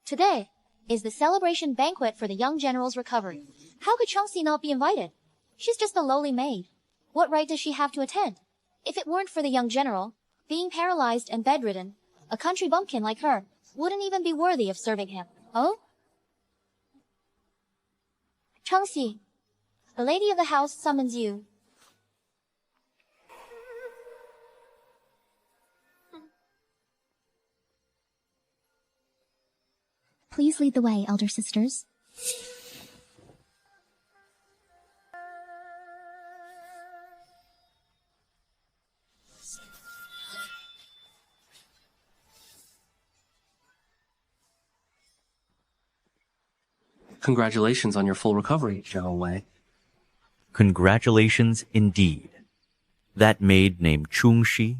Today is the celebration banquet for the young general's recovery. How could Chunxi not be invited? She's just a lowly maid. What right does she have to attend? If it weren't for the young general, being paralyzed and bedridden, a country bumpkin like her wouldn't even be worthy of serving him. Oh? Chunxi, the lady of the house summons you. Please lead the way, elder sisters. Congratulations on your full recovery, Zhao Wei. Congratulations indeed. That maid named Chunxi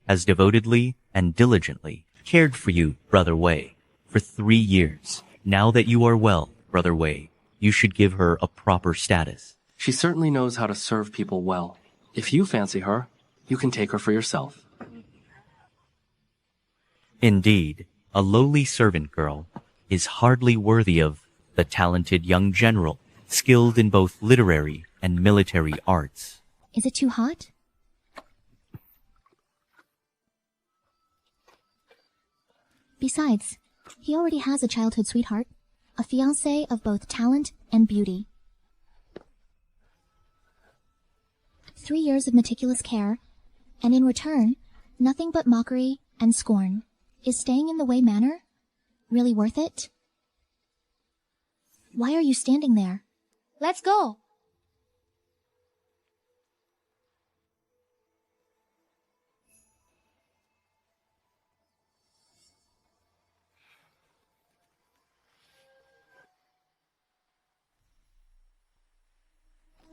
has devotedly and diligently cared for you, Brother Wei, for 3 years. Now that you are well, Brother Wei, you should give her a proper status. She certainly knows how to serve people well. If you fancy her, you can take her for yourself. Indeed, a lowly servant girl is hardly worthy of the talented young general, skilled in both literary and military arts. Is it too hot? Besides, he already has a childhood sweetheart, a fiancé of both talent and beauty. 3 years of meticulous care, and in return, nothing but mockery and scorn. Is staying in the Wei Manor really worth it? Why are you standing there? Let's go.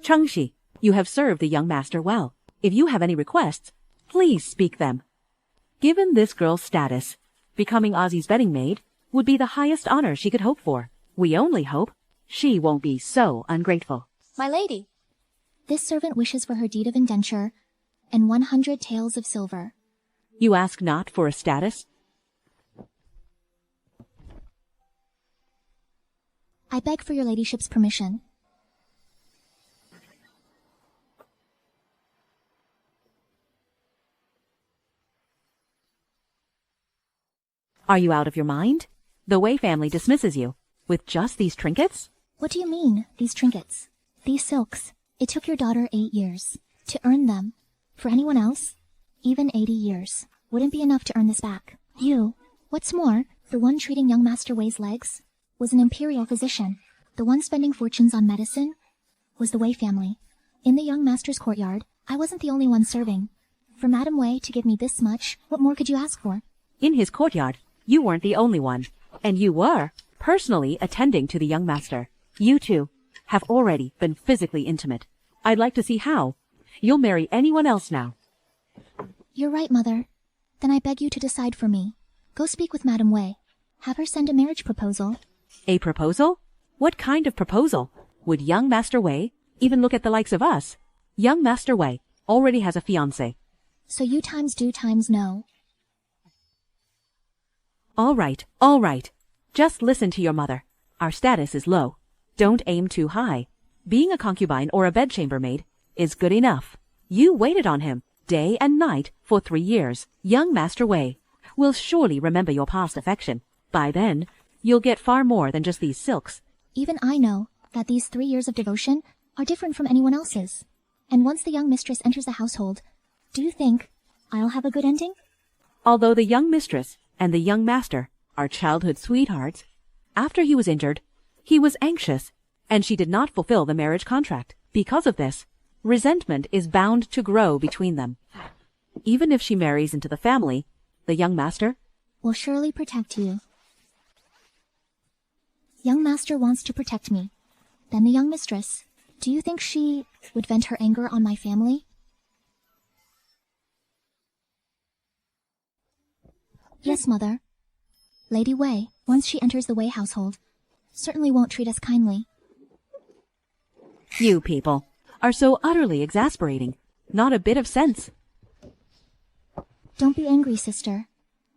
Chunxi, you have served the young master well. If you have any requests, please speak them. Given this girl's status, becoming Ozzy's bedding maid would be the highest honor she could hope for. We only hope she won't be so ungrateful. My lady. This servant wishes for her deed of indenture and 100 taels of silver. You ask not for a status? I beg for your ladyship's permission. Are you out of your mind? The Wei family dismisses you. With just these trinkets? What do you mean, these trinkets? These silks. It took your daughter 8 years to earn them. For anyone else, even 80 years wouldn't be enough to earn this back. You, what's more, the one treating young Master Wei's legs was an imperial physician. The one spending fortunes on medicine was the Wei family. In the young master's courtyard, I wasn't the only one serving. For Madame Wei to give me this much, what more could you ask for? In his courtyard, you weren't the only one. And you were personally attending to the young master. You two have already been physically intimate. I'd like to see how. You'll marry anyone else now. You're right, Mother. Then I beg you to decide for me. Go speak with Madame Wei. Have her send a marriage proposal. A proposal? What kind of proposal? Would young Master Wei even look at the likes of us? Young Master Wei already has a fiancé. So you times do times no. All right, all right. Just listen to your mother. Our status is low. Don't aim too high. Being a concubine or a bedchamber maid is good enough. You waited on him day and night for 3 years. Young Master Wei will surely remember your past affection. By then, you'll get far more than just these silks. Even I know that these 3 years of devotion are different from anyone else's. And once the young mistress enters the household, do you think I'll have a good ending? Although the young mistress and the young master are childhood sweethearts, after he was injured, he was anxious, and she did not fulfill the marriage contract. Because of this, resentment is bound to grow between them. Even if she marries into the family, the young master will surely protect you. Young master wants to protect me. Then the young mistress, do you think she would vent her anger on my family? Yes, Mother. Lady Wei, once she enters the Wei household, certainly won't treat us kindly. You people are so utterly exasperating. Not a bit of sense. Don't be angry, sister.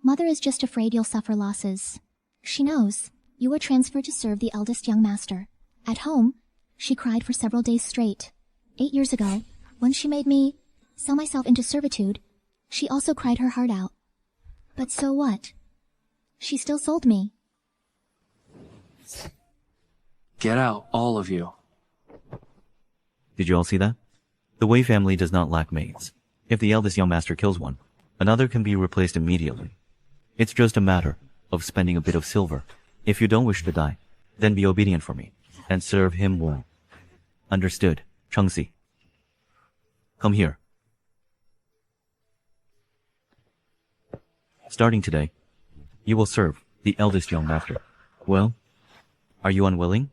Mother is just afraid you'll suffer losses. She knows You were transferred to serve the eldest young master. At home, she cried for several days straight. 8 years ago, when she made me sell myself into servitude, she also cried her heart out. But so what? She still sold me. Get out, all of you. Did you all see that? The Wei family does not lack maids. If the eldest young master kills one, another can be replaced immediately. It's just a matter of spending a bit of silver. If you don't wish to die, then be obedient for me, and serve him well. Understood, Chunxi. Come here. Starting today, you will serve the eldest young master. Well, are you unwilling?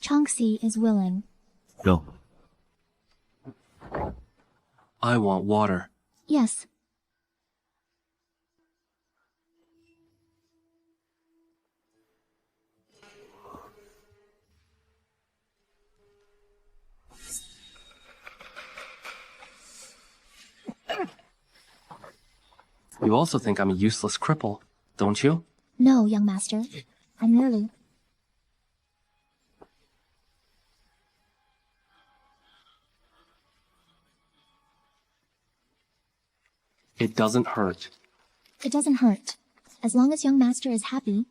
Chunxi is willing. Go. I want water. Yes. You also think I'm a useless cripple, don't you? No, young master. I'm merely... It doesn't hurt. It doesn't hurt. As long as young master is happy.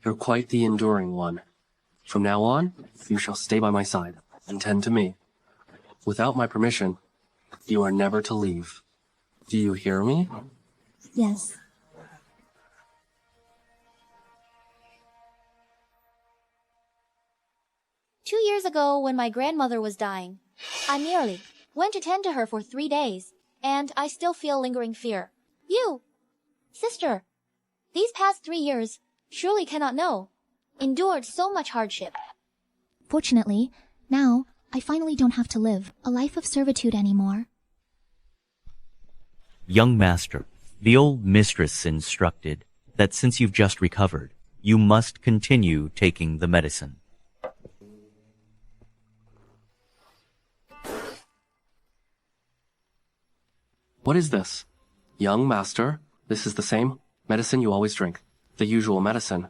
You're quite the enduring one. From now on, you shall stay by my side and tend to me. Without my permission, you are never to leave. Do you hear me? Yes. Two years ago, when my grandmother was dying, I merely went to tend to her for 3 days, and I still feel lingering fear. You, sister, these past 3 years surely cannot know, endured so much hardship. Fortunately, now, I finally don't have to live a life of servitude anymore. Young master, the old mistress instructed that since you've just recovered, you must continue taking the medicine. What is this? Young master, this is the same medicine you always drink. The usual medicine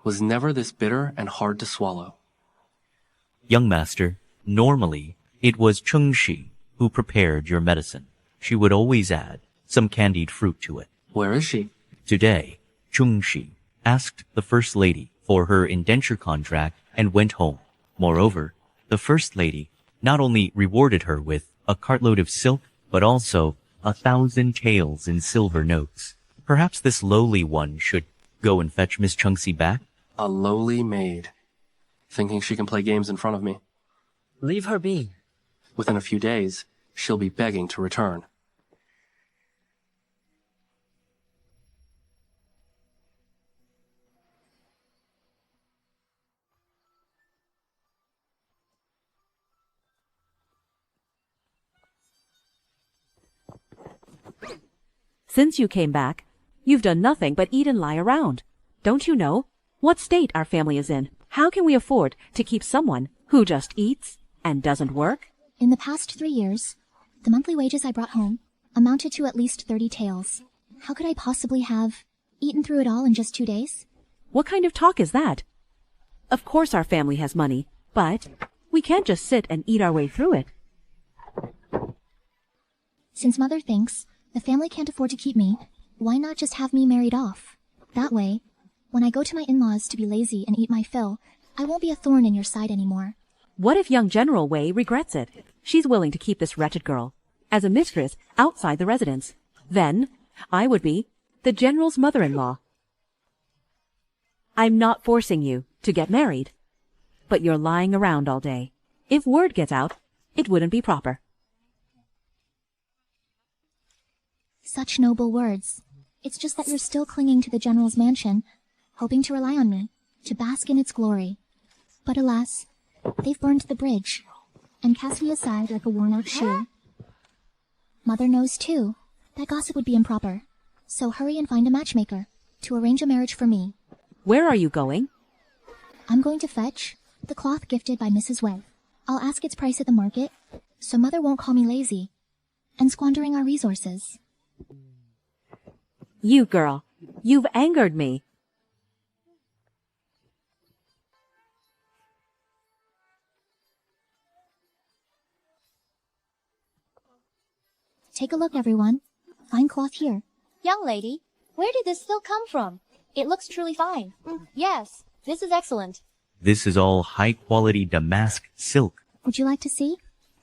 was never this bitter and hard to swallow. Young master, normally it was Chunxi who prepared your medicine. She would always add some candied fruit to it. Where is she? Today, Chunxi asked the First Lady for her indenture contract and went home. Moreover, the First Lady not only rewarded her with a cartload of silk, but also 1,000 taels in silver notes. Perhaps this lowly one should go and fetch Miss Chunxi back? A lowly maid, thinking she can play games in front of me. Leave her be. Within a few days, she'll be begging to return. Since you came back, you've done nothing but eat and lie around. Don't you know what state our family is in? How can we afford to keep someone who just eats and doesn't work? In the past 3 years, the monthly wages I brought home amounted to at least 30 taels. How could I possibly have eaten through it all in just 2 days? What kind of talk is that? Of course our family has money, but we can't just sit and eat our way through it. Since Mother thinks the family can't afford to keep me, why not just have me married off? That way, when I go to my in-laws to be lazy and eat my fill, I won't be a thorn in your side anymore. What if young General Wei regrets it? She's willing to keep this wretched girl as a mistress outside the residence. Then, I would be the General's mother-in-law. I'm not forcing you to get married, but you're lying around all day. If word gets out, it wouldn't be proper. Such noble words. It's just that you're still clinging to the General's mansion, hoping to rely on me, to bask in its glory. But alas, they've burned the bridge, and cast me aside like a worn-out shoe. Mother knows, too, that gossip would be improper, so hurry and find a matchmaker to arrange a marriage for me. Where are you going? I'm going to fetch the cloth gifted by Mrs. Wei. I'll ask its price at the market, so Mother won't call me lazy, and squandering our resources. You girl, you've angered me. Take a look, everyone. Fine cloth here. Young lady, where did this silk come from? It looks truly fine. Yes, this is excellent. This is all high-quality damask silk. Would you like to see?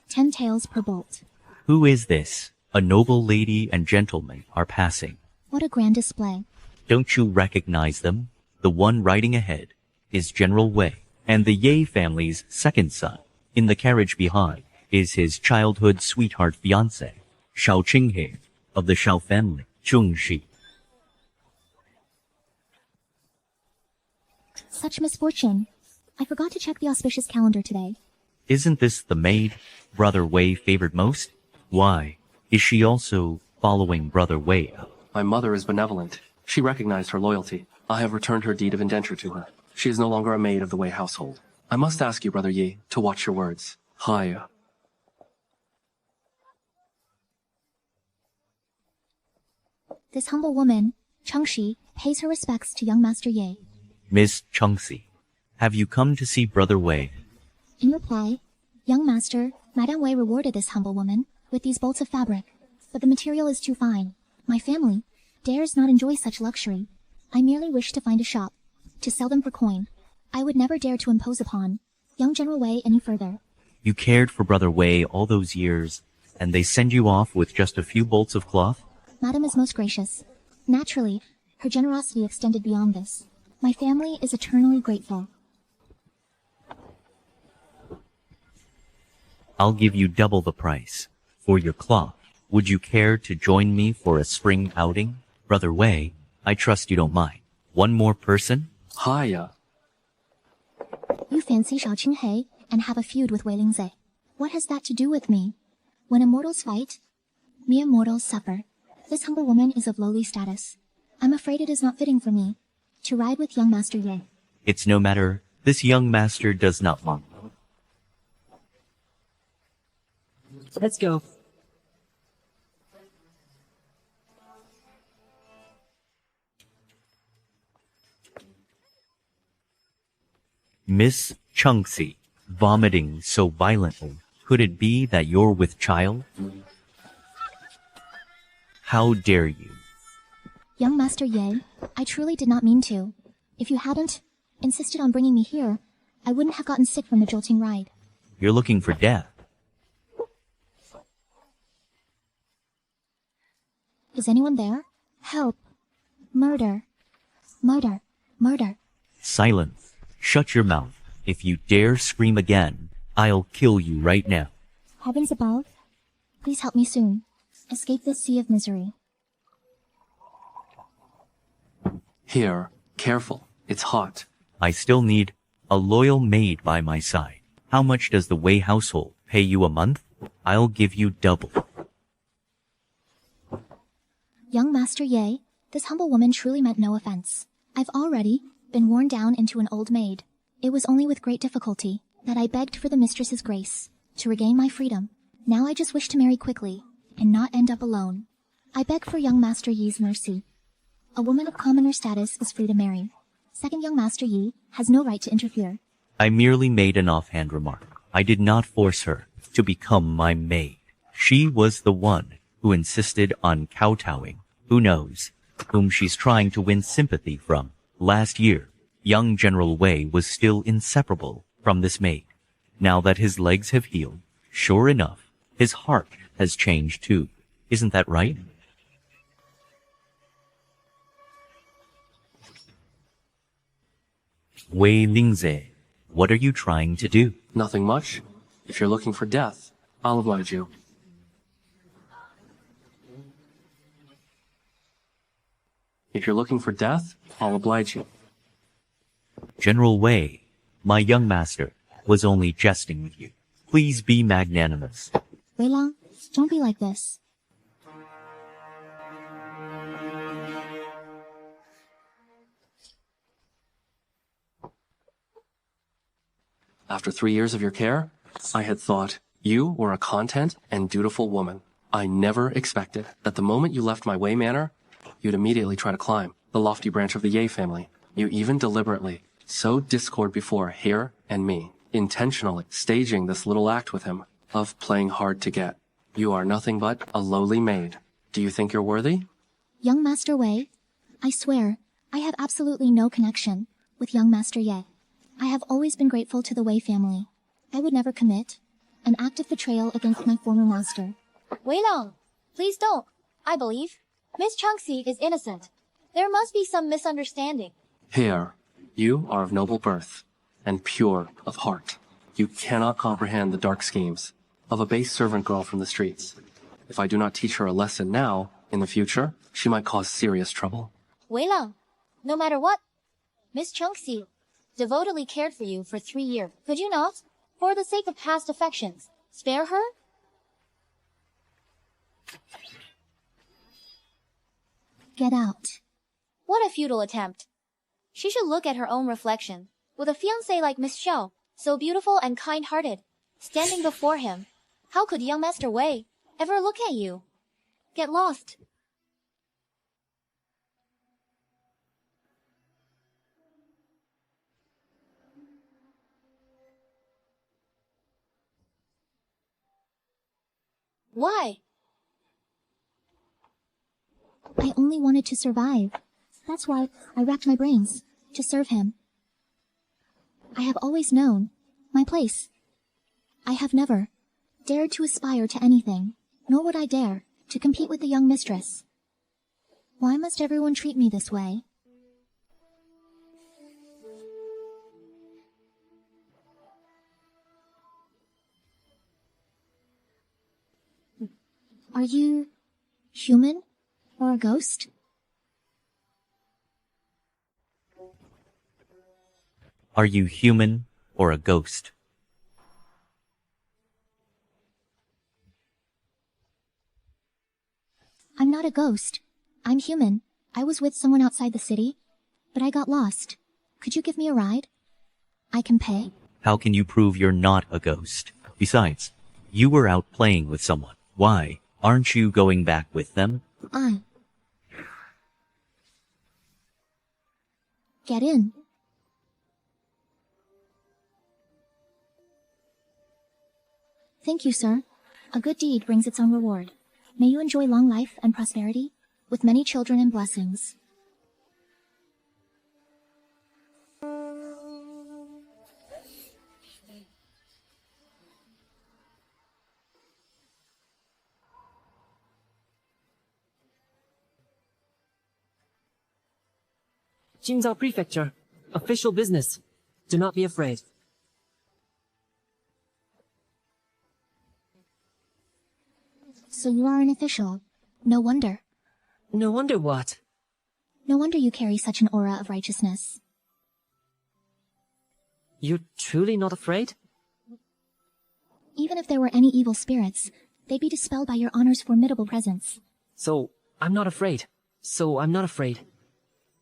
10 taels per bolt. Who is this? A noble lady and gentleman are passing. What a grand display. Don't you recognize them? The one riding ahead is General Wei, and the Ye family's second son. In the carriage behind is his childhood sweetheart fiancé, Cao Chunxi of the Shao family, Chunxi. Such misfortune. I forgot to check the auspicious calendar today. Isn't this the maid Brother Wei favored most? Why? Is she also following Brother Wei? My mother is benevolent. She recognized her loyalty. I have returned her deed of indenture to her. She is no longer a maid of the Wei household. I must ask you, Brother Yi, to watch your words. Hi. This humble woman, Chunxi, pays her respects to young Master Ye. Miss Chunxi, have you come to see Brother Wei? In reply, young master, Madame Wei rewarded this humble woman with these bolts of fabric, but the material is too fine. My family dares not enjoy such luxury. I merely wish to find a shop to sell them for coin. I would never dare to impose upon young General Wei any further. You cared for Brother Wei all those years, and they send you off with just a few bolts of cloth? Madam is most gracious. Naturally, her generosity extended beyond this. My family is eternally grateful. I'll give you double the price for your cloth. Would you care to join me for a spring outing? Brother Wei, I trust you don't mind. One more person? Hiya. You fancy Cao Chunxi and have a feud with Wei Lingze. What has that to do with me? When immortals fight, mere mortals suffer. This humble woman is of lowly status. I'm afraid it is not fitting for me to ride with young Master Ye. It's no matter. This young master does not want. Let's go. Miss Chunxi, vomiting so violently. Could it be that you're with child? How dare you? Young Master Ye, I truly did not mean to. If you hadn't insisted on bringing me here, I wouldn't have gotten sick from the jolting ride. You're looking for death. Is anyone there? Help. Murder. Murder. Murder. Silence. Shut your mouth. If you dare scream again, I'll kill you right now. Heavens above, please help me soon. Escape this sea of misery. Here. Careful. It's hot. I still need a loyal maid by my side. How much does the Wei household pay you a month? I'll give you double. Young Master Ye, this humble woman truly meant no offense. I've already been worn down into an old maid. It was only with great difficulty that I begged for the mistress's grace to regain my freedom. Now I just wish to marry quickly and not end up alone. I beg for young Master Yi's mercy. A woman of commoner status is free to marry. Second, young Master Yi has no right to interfere. I merely made an offhand remark. I did not force her to become my maid. She was the one who insisted on kowtowing. Who knows whom she's trying to win sympathy from. Last year, young General Wei was still inseparable from this maid. Now that his legs have healed, sure enough, his heart has changed too. Isn't that right? Wei Lingze, what are you trying to do? Nothing much. If you're looking for death, I'll oblige you. If you're looking for death, I'll oblige you. General Wei, my young master, was only jesting with you. Please be magnanimous. Wei Long, don't be like this. After 3 years of your care, I had thought you were a content and dutiful woman. I never expected that the moment you left my Wei manor, you'd immediately try to climb the lofty branch of the Ye family. You even deliberately sowed discord before here and me, intentionally staging this little act with him of playing hard to get. You are nothing but a lowly maid. Do you think you're worthy? Young Master Wei, I swear, I have absolutely no connection with young Master Ye. I have always been grateful to the Wei family. I would never commit an act of betrayal against my former master. Wei Lang, please don't. I believe Miss Chunxi is innocent. There must be some misunderstanding. Here, you are of noble birth and pure of heart. You cannot comprehend the dark schemes of a base servant girl from the streets. If I do not teach her a lesson now, in the future, she might cause serious trouble. Wei Lang, no matter what, Miss Chunxi devotedly cared for you for 3 years. Could you not, for the sake of past affections, spare her? Get out. What a futile attempt. She should look at her own reflection. With a fiancé like Miss Xiao, so beautiful and kind-hearted, standing before him, how could young Master Wei ever look at you? Get lost. Why? I only wanted to survive. That's why I racked my brains to serve him. I have always known my place. I have never dared to aspire to anything, nor would I dare to compete with the young mistress. Why must everyone treat me this way? Are you human or a ghost? Are you human or a ghost? I'm not a ghost. I'm human. I was with someone outside the city, but I got lost. Could you give me a ride? I can pay. How can you prove you're not a ghost? Besides, you were out playing with someone. Why? Aren't you going back with them? Get in. Thank you, sir. A good deed brings its own reward. May you enjoy long life and prosperity, with many children and blessings. Qingzhou Prefecture. Official business. Do not be afraid. So you are an official. No wonder. No wonder what? No wonder you carry such an aura of righteousness. You're truly not afraid? Even if there were any evil spirits, they'd be dispelled by your honor's formidable presence. So, I'm not afraid.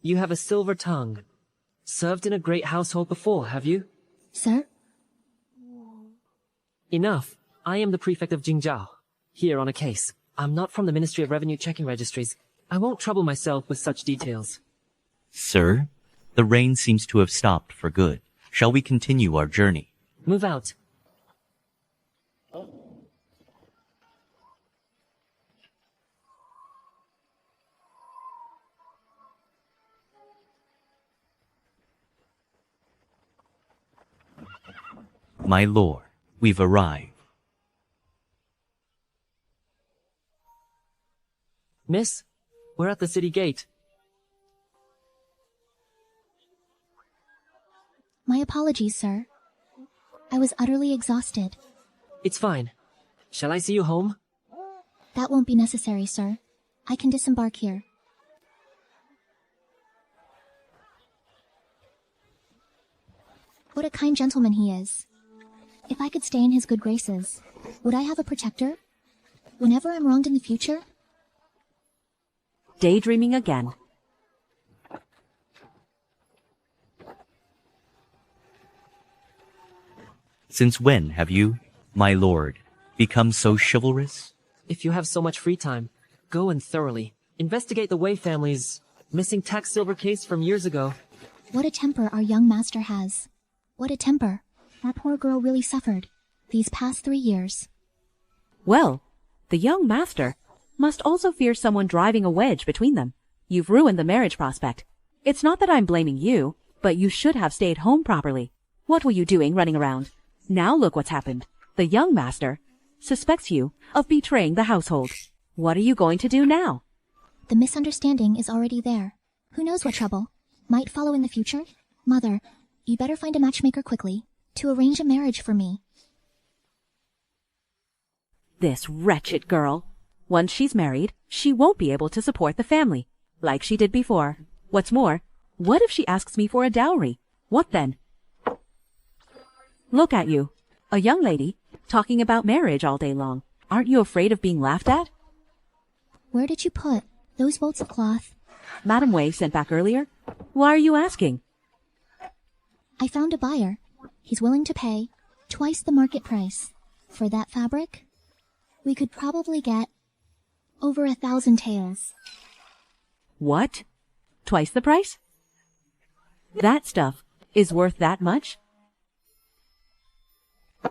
You have a silver tongue. Served in a great household before, have you? Sir? Enough. I am the prefect of Jingzhou. Here on a case. I'm not from the Ministry of Revenue Checking Registries. I won't trouble myself with such details. Sir, the rain seems to have stopped for good. Shall we continue our journey? Move out. My lord, we've arrived. Miss, we're at the city gate. My apologies, sir. I was utterly exhausted. It's fine. Shall I see you home? That won't be necessary, sir. I can disembark here. What a kind gentleman he is. If I could stay in his good graces, would I have a protector? Whenever I'm wronged in the future? Daydreaming again. Since when have you, my lord, become so chivalrous? If you have so much free time, go and thoroughly investigate the Wei family's missing tax silver case from years ago. What a temper our young master has. What a temper. That poor girl really suffered these past 3 years. Well, The young master must also fear someone driving a wedge between them. You've ruined the marriage prospect. It's not that I'm blaming you, but you should have stayed home properly. What were you doing running around? Now look what's happened. The young master suspects you of betraying the household. What are you going to do now? The misunderstanding is already there. Who knows what trouble might follow in the future? Mother, you better find a matchmaker quickly to arrange a marriage for me. This wretched girl. Once she's married, she won't be able to support the family, like she did before. What's more, what if she asks me for a dowry? What then? Look at you, a young lady, talking about marriage all day long. Aren't you afraid of being laughed at? Where did you put those bolts of cloth? Madame Wei sent back earlier. Why are you asking? I found a buyer. He's willing to pay twice the market price. For that fabric, we could probably get over 1,000 taels. What? Twice the price? That stuff is worth that much?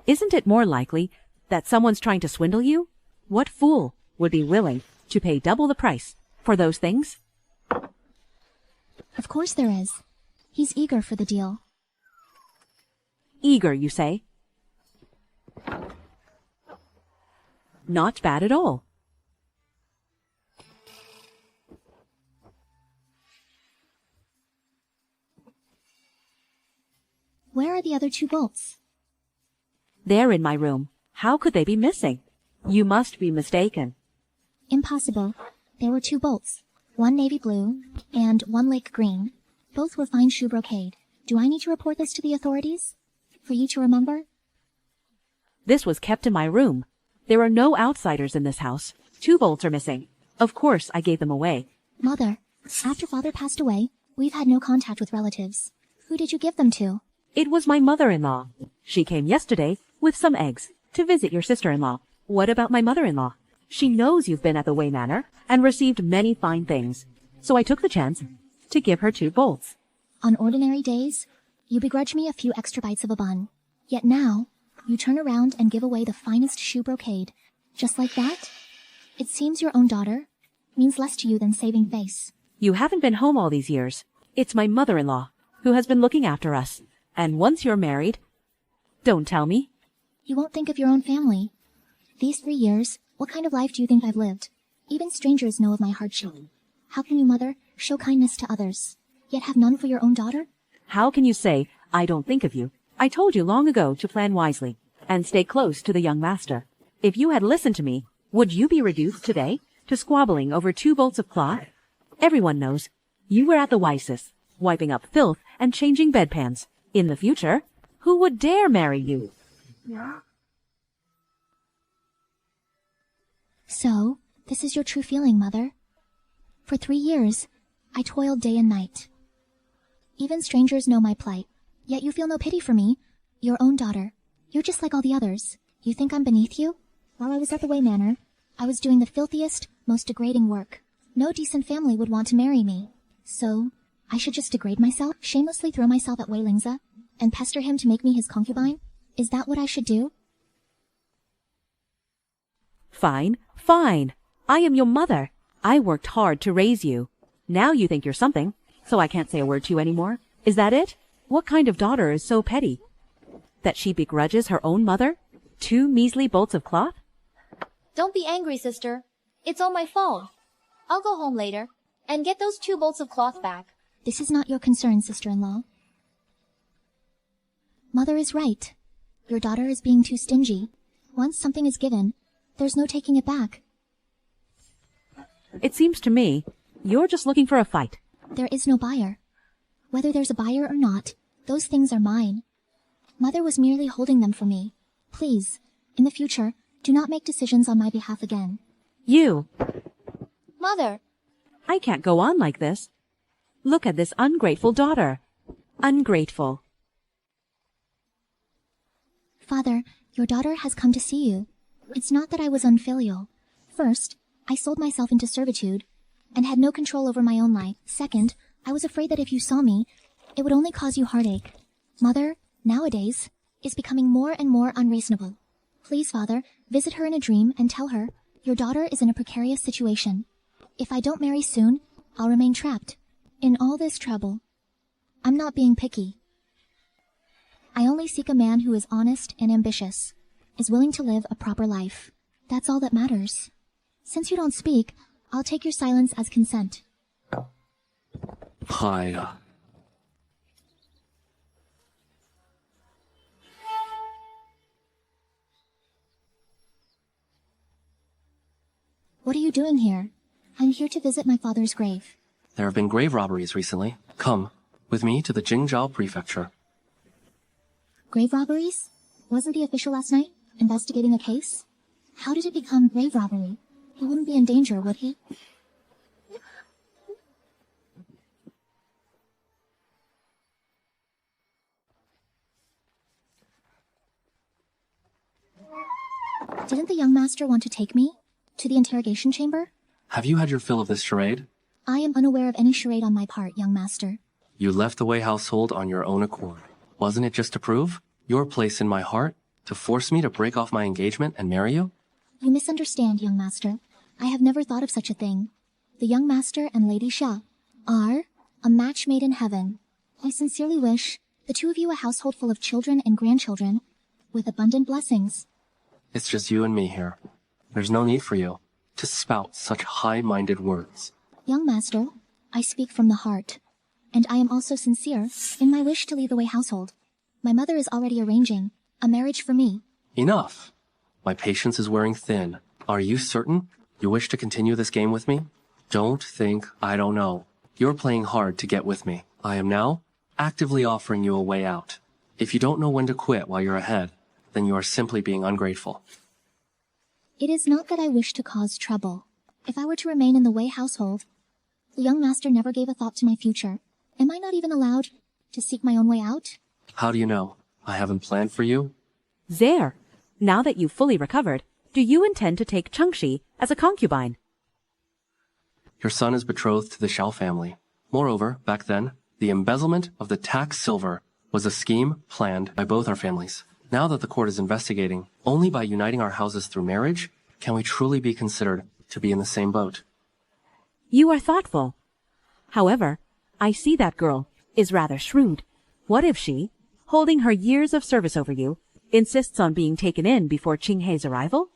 Isn't it more likely that someone's trying to swindle you? What fool would be willing to pay double the price for those things? Of course there is. He's eager for the deal. Eager, you say? Not bad at all. Where are the other 2 bolts? They're in my room. How could they be missing? You must be mistaken. Impossible. There were 2 bolts. One navy blue and one lake green. Both were fine shoe brocade. Do I need to report this to the authorities? For you to remember? This was kept in my room. There are no outsiders in this house. 2 bolts are missing. Of course, I gave them away. Mother, after father passed away, we've had no contact with relatives. Who did you give them to? It was my mother-in-law. She came yesterday with some eggs to visit your sister-in-law. What about my mother-in-law? She knows you've been at the Wei Manor and received many fine things. So I took the chance to give her 2 bolts. On ordinary days, you begrudge me a few extra bites of a bun. Yet now, you turn around and give away the finest shoe brocade. Just like that? It seems your own daughter means less to you than saving face. You haven't been home all these years. It's my mother-in-law who has been looking after us. And once you're married... Don't tell me. You won't think of your own family. These 3 years, what kind of life do you think I've lived? Even strangers know of my hardship. How can you, mother, show kindness to others, yet have none for your own daughter? How can you say, I don't think of you? I told you long ago to plan wisely and stay close to the young master. If you had listened to me, would you be reduced today to squabbling over 2 bolts of cloth? Everyone knows you were at the Weises, wiping up filth and changing bedpans. In the future, who would dare marry you? So, this is your true feeling, mother. For 3 years, I toiled day and night. Even strangers know my plight, yet you feel no pity for me, your own daughter. You're just like all the others. You think I'm beneath you? While I was at the Wei Manor, I was doing the filthiest, most degrading work. No decent family would want to marry me. So, I should just degrade myself, shamelessly throw myself at Wei Lingze, and pester him to make me his concubine? Is that what I should do? Fine, fine. I am your mother. I worked hard to raise you. Now you think you're something, so I can't say a word to you anymore. Is that it? What kind of daughter is so petty that she begrudges her own mother 2 measly bolts of cloth? Don't be angry, sister. It's all my fault. I'll go home later and get those 2 bolts of cloth back. This is not your concern, sister-in-law. Mother is right. Your daughter is being too stingy. Once something is given, there's no taking it back. It seems to me you're just looking for a fight. There is no buyer. Whether there's a buyer or not, those things are mine. Mother was merely holding them for me. Please, in the future, do not make decisions on my behalf again. You! Mother! I can't go on like this. Look at this ungrateful daughter. Ungrateful. Father, your daughter has come to see you. It's not that I was unfilial. First, I sold myself into servitude and had no control over my own life. Second, I was afraid that if you saw me, it would only cause you heartache. Mother, nowadays, is becoming more and more unreasonable. Please, Father, visit her in a dream and tell her Your daughter is in a precarious situation. If I don't marry soon, I'll remain trapped in all this trouble. I'm not being picky. I only seek a man who is honest and ambitious, is willing to live a proper life. That's all that matters. Since you don't speak, I'll take your silence as consent. Hi. What are you doing here? I'm here to visit my father's grave. There have been grave robberies recently. Come with me to the Jingzhou prefecture. Grave robberies? Wasn't the official last night investigating a case? How did it become grave robbery? He wouldn't be in danger, would he? Didn't the young master want to take me to the interrogation chamber? Have you had your fill of this charade? I am unaware of any charade on my part, young master. You left the Wei household on your own accord. Wasn't it just to prove your place in my heart? To force me to break off my engagement and marry you? You misunderstand, young master. I have never thought of such a thing. The young master and Lady Xia are a match made in heaven. I sincerely wish the two of you a household full of children and grandchildren with abundant blessings. It's just you and me here. There's no need for you to spout such high-minded words. Young master, I speak from the heart, and I am also sincere in my wish to leave the Wei household. My mother is already arranging a marriage for me. Enough! My patience is wearing thin. Are you certain you wish to continue this game with me? Don't think I don't know. You're playing hard to get with me. I am now actively offering you a way out. If you don't know when to quit while you're ahead, then you are simply being ungrateful. It is not that I wish to cause trouble. If I were to remain in the Wei household, the young master never gave a thought to my future. Am I not even allowed to seek my own way out? How do you know? I haven't planned for you? There. Now that you've fully recovered, do you intend to take Chunxi as a concubine? Your son is betrothed to the Xiao family. Moreover, back then, the embezzlement of the tax silver was a scheme planned by both our families. Now that the court is investigating, only by uniting our houses through marriage can we truly be considered to be in the same boat. You are thoughtful. However, I see that girl is rather shrewd. What if she, holding her years of service over you, insists on being taken in before Qinghei's arrival?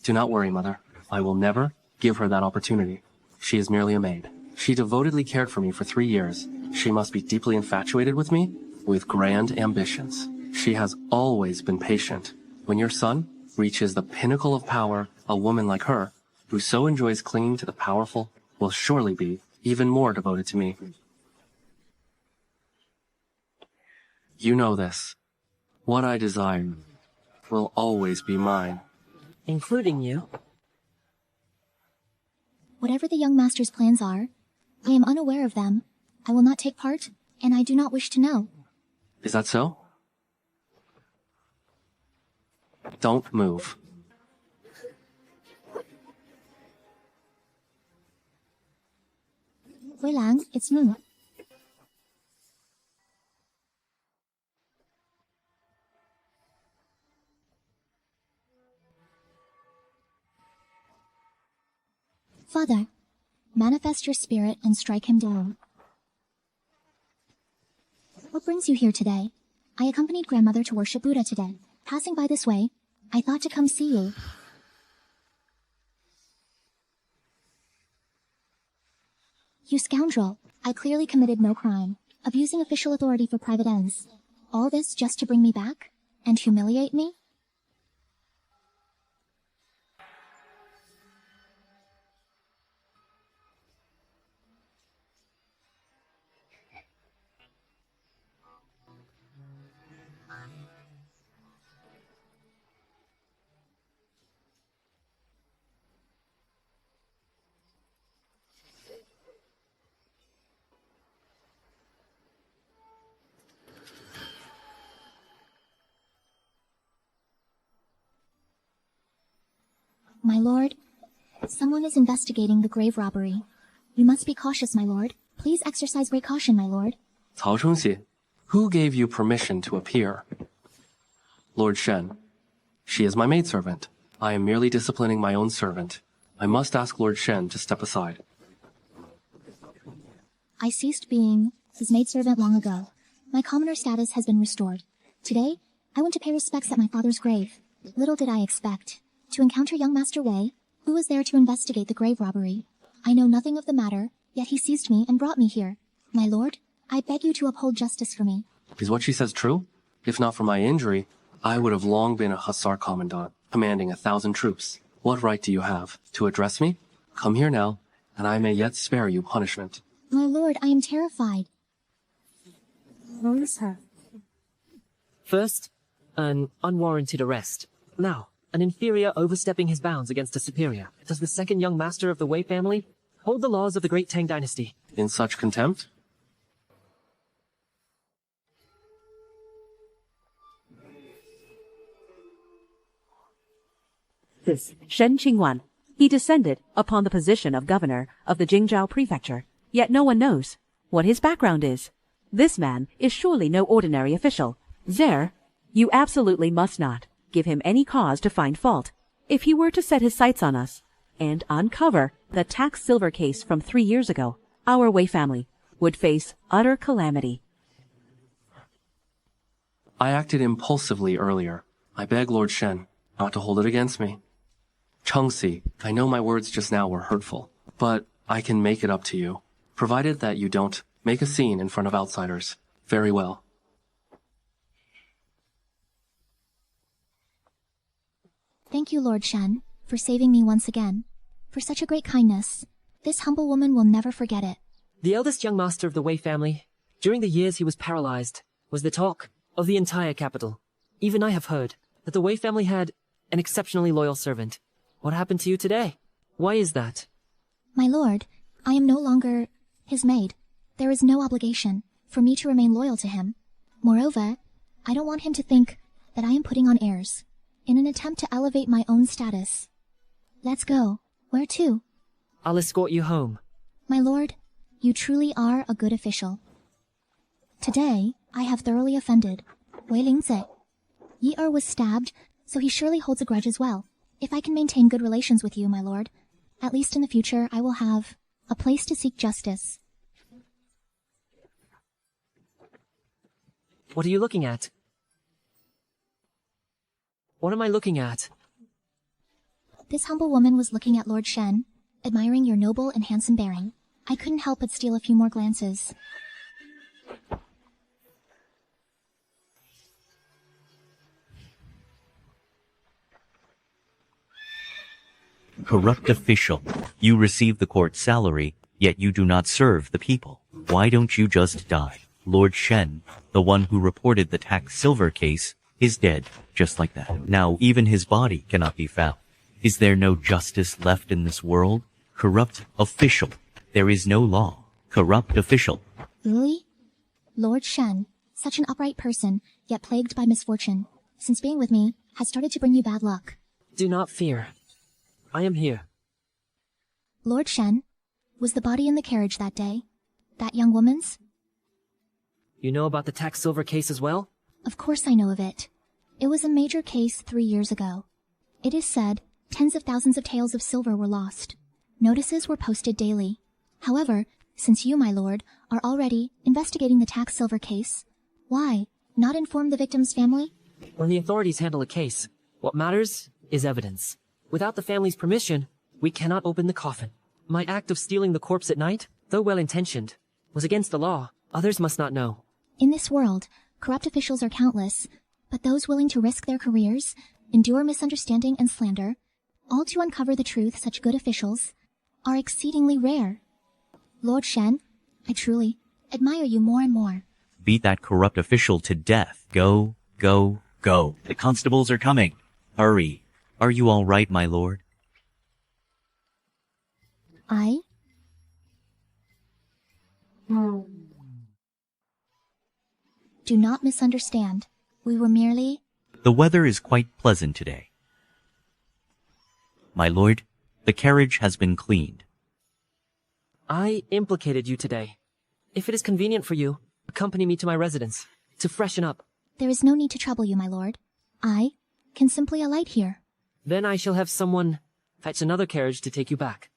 Do not worry, Mother. I will never give her that opportunity. She is merely a maid. She devotedly cared for me for 3 years. She must be deeply infatuated with me, with grand ambitions. She has always been patient. When your son reaches the pinnacle of power, a woman like her, who so enjoys clinging to the powerful, will surely be even more devoted to me. You know this. What I desire will always be mine. Including you. Whatever the young master's plans are, I am unaware of them. I will not take part, and I do not wish to know. Is that so? Don't move. Wei Lang, it's me. Father, manifest your spirit and strike him down. What brings you here today? I accompanied grandmother to worship Buddha today. Passing by this way, I thought to come see you. You scoundrel, I clearly committed no crime, abusing official authority for private ends. All this just to bring me back and humiliate me? My lord, someone is investigating the grave robbery. You must be cautious, my lord. Please exercise great caution, my lord. Cao Chunxi, who gave you permission to appear? Lord Shen. She is my maidservant. I am merely disciplining my own servant. I must ask Lord Shen to step aside. I ceased being his maidservant long ago. My commoner status has been restored. Today, I went to pay respects at my father's grave. Little did I expect to encounter young Master Wei, who was there to investigate the grave robbery. I know nothing of the matter, yet he seized me and brought me here. My lord, I beg you to uphold justice for me. Is what she says true? If not for my injury, I would have long been a hussar commandant, commanding 1,000 troops. What right do you have to address me? Come here now, and I may yet spare you punishment. My lord, I am terrified. Release her. First, an unwarranted arrest. Now, an inferior overstepping his bounds against a superior. Does the second young master of the Wei family hold the laws of the great Tang dynasty? In such contempt? This Shen Qingyuan. He descended upon the position of governor of the Jingzhou prefecture, yet no one knows what his background is. This man is surely no ordinary official. There, you absolutely must not give him any cause to find fault. If he were to set his sights on us and uncover the tax silver case from 3 years ago, our Wei family would face utter calamity. I acted impulsively earlier. I beg Lord Shen not to hold it against me. Chunxi, I know my words just now were hurtful, but I can make it up to you, provided that you don't make a scene in front of outsiders. Very well. Thank you, Lord Shen, for saving me once again. For such a great kindness. This humble woman will never forget it. The eldest young master of the Wei family, during the years he was paralyzed, was the talk of the entire capital. Even I have heard that the Wei family had an exceptionally loyal servant. What happened to you today? Why is that? My lord, I am no longer his maid. There is no obligation for me to remain loyal to him. Moreover, I don't want him to think that I am putting on airs in an attempt to elevate my own status. Let's go. Where to? I'll escort you home. My lord, you truly are a good official. Today, I have thoroughly offended Wei Lingze. Yi was stabbed, so he surely holds a grudge as well. If I can maintain good relations with you, my lord, at least in the future I will have a place to seek justice. What are you looking at? What am I looking at? This humble woman was looking at Lord Shen, admiring your noble and handsome bearing. I couldn't help but steal a few more glances. Corrupt official. You receive the court salary, yet you do not serve the people. Why don't you just die? Lord Shen, the one who reported the tax silver case, is dead, just like that. Now even his body cannot be found. Is there no justice left in this world? Corrupt official. There is no law. Corrupt official. Really? Lord Shen, such an upright person, yet plagued by misfortune, since being with me, has started to bring you bad luck. Do not fear. I am here. Lord Shen, was the body in the carriage that day? That young woman's? You know about the tax silver case as well? Of course I know of it. It was a major case 3 years ago. It is said tens of thousands of taels of silver were lost. Notices were posted daily. However, since you, my lord, are already investigating the tax silver case, why not inform the victim's family? When the authorities handle a case, what matters is evidence. Without the family's permission, we cannot open the coffin. My act of stealing the corpse at night, though well-intentioned, was against the law. Others must not know. In this world, corrupt officials are countless, but those willing to risk their careers, endure misunderstanding and slander, all to uncover the truth, such good officials, are exceedingly rare. Lord Shen, I truly admire you more and more. Beat that corrupt official to death. Go, go, go. The constables are coming. Hurry. Are you all right, my lord? I? Do not misunderstand. We were merely... The weather is quite pleasant today. My lord, the carriage has been cleaned. I implicated you today. If it is convenient for you, accompany me to my residence, to freshen up. There is no need to trouble you, my lord. I can simply alight here. Then I shall have someone fetch another carriage to take you back.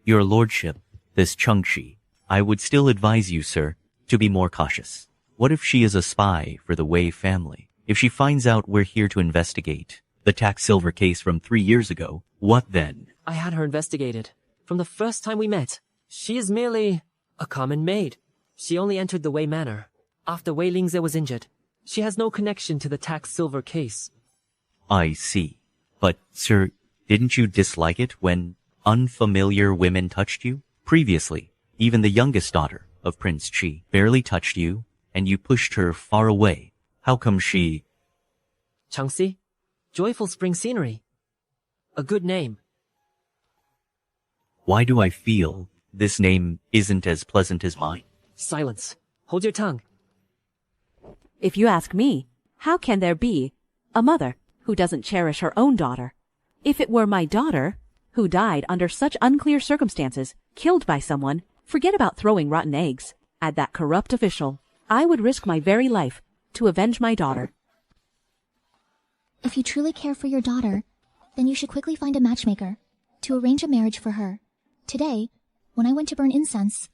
Your lordship, this Chunxi, I would still advise you, sir, to be more cautious. What if she is a spy for the Wei family? If she finds out we're here to investigate the tax silver case from 3 years ago, what then? I had her investigated. From the first time we met, she is merely a common maid. She only entered the Wei manor after Wei Lingze was injured. She has no connection to the tax silver case. I see. But, sir, didn't you dislike it when unfamiliar women touched you? Previously, even the youngest daughter of Prince Qi barely touched you, and you pushed her far away. How come she... Chunxi? Joyful spring scenery. A good name. Why do I feel this name isn't as pleasant as mine? Silence. Hold your tongue. If you ask me, how can there be a mother who doesn't cherish her own daughter? If it were my daughter, who died under such unclear circumstances, killed by someone, forget about throwing rotten eggs at that corrupt official. I would risk my very life to avenge my daughter. If you truly care for your daughter, then you should quickly find a matchmaker to arrange a marriage for her. Today, when I went to burn incense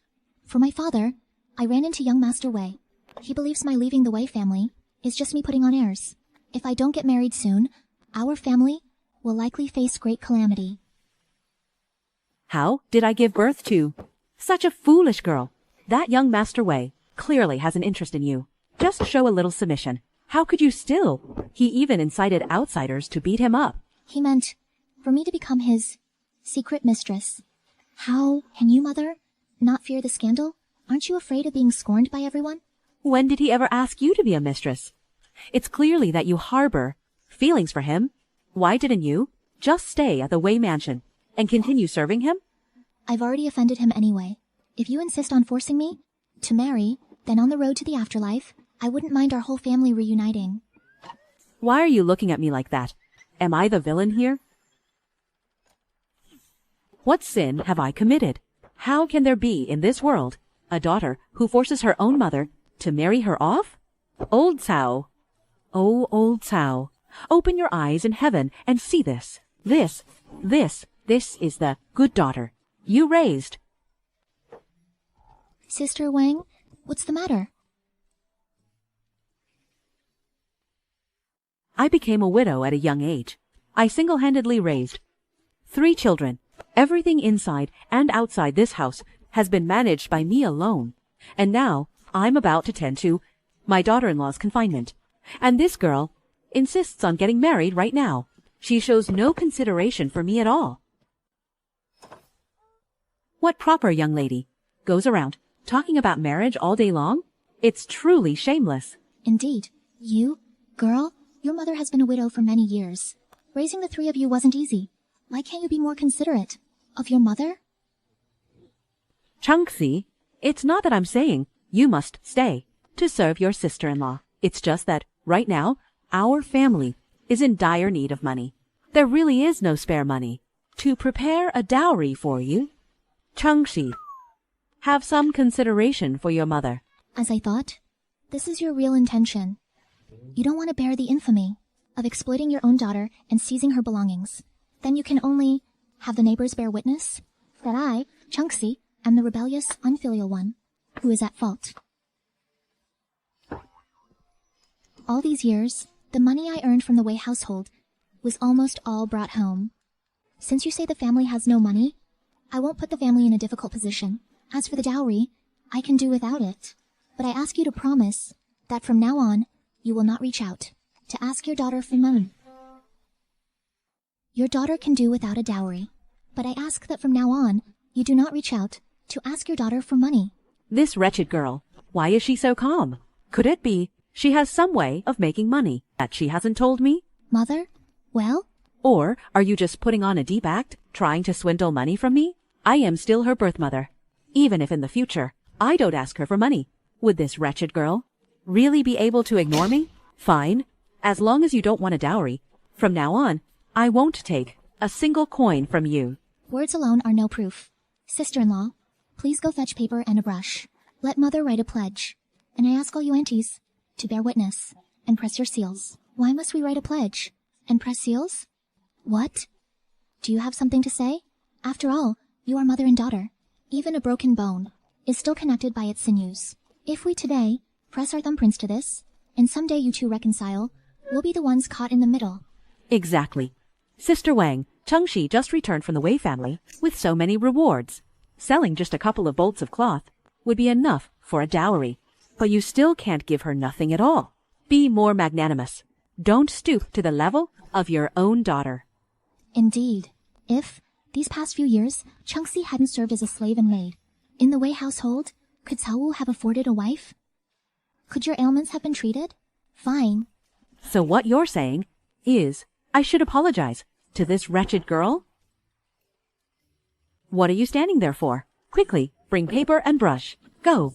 for my father, I ran into young Master Wei. He believes my leaving the Wei family is just me putting on airs. If I don't get married soon, our family will likely face great calamity. How did I give birth to such a foolish girl? That young Master Wei clearly has an interest in you. Just show a little submission. How could you still? He even incited outsiders to beat him up. He meant for me to become his secret mistress. How can you, Mother, not fear the scandal? Aren't you afraid of being scorned by everyone? When did he ever ask you to be a mistress? It's clearly that you harbor feelings for him. Why didn't you just stay at the Wei mansion and continue serving him? I've already offended him anyway. If you insist on forcing me to marry, then on the road to the afterlife, I wouldn't mind our whole family reuniting. Why are you looking at me like that? Am I the villain here? What sin have I committed? How can there be in this world a daughter who forces her own mother to marry her off? Old Cao. Oh, old Cao. Open your eyes in heaven and see this. This is the good daughter you raised. Sister Wang, what's the matter? I became a widow at a young age. I single-handedly raised 3 children. Everything inside and outside this house has been managed by me alone. And now I'm about to tend to my daughter-in-law's confinement. And this girl insists on getting married right now. She shows no consideration for me at all. What proper young lady goes around talking about marriage all day long? It's truly shameless. Indeed. You, girl, your mother has been a widow for many years. Raising the 3 of you wasn't easy. Why can't you be more considerate of your mother? Chunxi, it's not that I'm saying you must stay to serve your sister-in-law. It's just that right now, our family is in dire need of money. There really is no spare money to prepare a dowry for you. Chunxi, have some consideration for your mother. As I thought, this is your real intention. You don't want to bear the infamy of exploiting your own daughter and seizing her belongings. Then you can only have the neighbors bear witness that I, Chunxi, am the rebellious, unfilial one who is at fault. All these years, the money I earned from the Wei household was almost all brought home. Since you say the family has no money, I won't put the family in a difficult position. As for the dowry, I can do without it. But I ask you to promise that from now on, you will not reach out to ask your daughter for money. Your daughter can do without a dowry, but I ask that from now on, you do not reach out to ask your daughter for money. This wretched girl, why is she so calm? Could it be she has some way of making money that she hasn't told me? Mother? Well? Or are you just putting on a deep act, trying to swindle money from me? I am still her birth mother. Even if in the future I don't ask her for money, would this wretched girl really be able to ignore me? Fine. As long as you don't want a dowry, from now on, I won't take a single coin from you. Words alone are no proof. Sister-in-law, please go fetch paper and a brush. Let Mother write a pledge. And I ask all you aunties to bear witness, and press your seals. Why must we write a pledge? And press seals? What? Do you have something to say? After all, you are mother and daughter. Even a broken bone is still connected by its sinews. If we today press our thumbprints to this, and someday you two reconcile, we'll be the ones caught in the middle. Exactly. Sister Wang, Chunxi just returned from the Wei family with so many rewards. Selling just a couple of bolts of cloth would be enough for a dowry. But you still can't give her nothing at all. Be more magnanimous. Don't stoop to the level of your own daughter. Indeed. If, these past few years, Chunxi hadn't served as a slave and maid, in the Wei household, could Cao Wu have afforded a wife? Could your ailments have been treated? Fine. So what you're saying is, I should apologize to this wretched girl? What are you standing there for? Quickly, bring paper and brush. Go.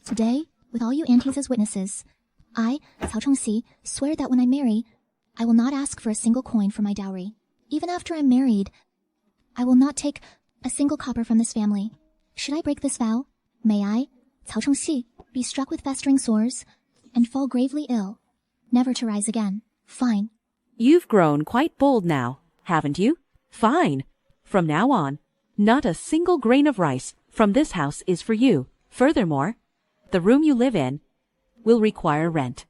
Today, with all you aunties as witnesses, I, Cao Chunxi, swear that when I marry, I will not ask for a single coin for my dowry. Even after I'm married, I will not take a single copper from this family. Should I break this vow, may I, Cao Chunxi, be struck with festering sores and fall gravely ill, never to rise again. Fine. You've grown quite bold now, haven't you? Fine. From now on, not a single grain of rice from this house is for you. Furthermore, the room you live in will require rent.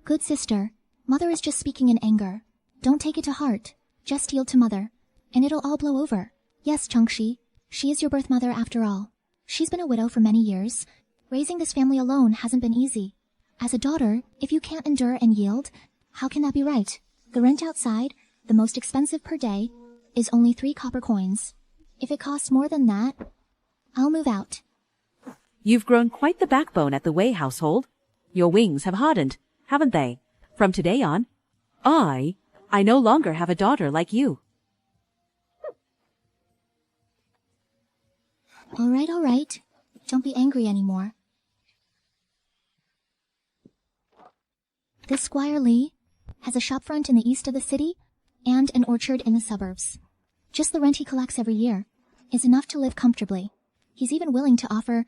Good sister, mother is just speaking in anger. Don't take it to heart. Just yield to mother, and it'll all blow over. Yes, Chunxi, she is your birth mother after all. She's been a widow for many years. Raising this family alone hasn't been easy. As a daughter, if you can't endure and yield, how can that be right? The rent outside, the most expensive per day, is only 3 copper coins. If it costs more than that, I'll move out. You've grown quite the backbone at the Wei household. Your wings have hardened, haven't they? From today on, I no longer have a daughter like you. All right. Don't be angry anymore. This Squire Li has a shopfront in the east of the city and an orchard in the suburbs. Just the rent he collects every year is enough to live comfortably. He's even willing to offer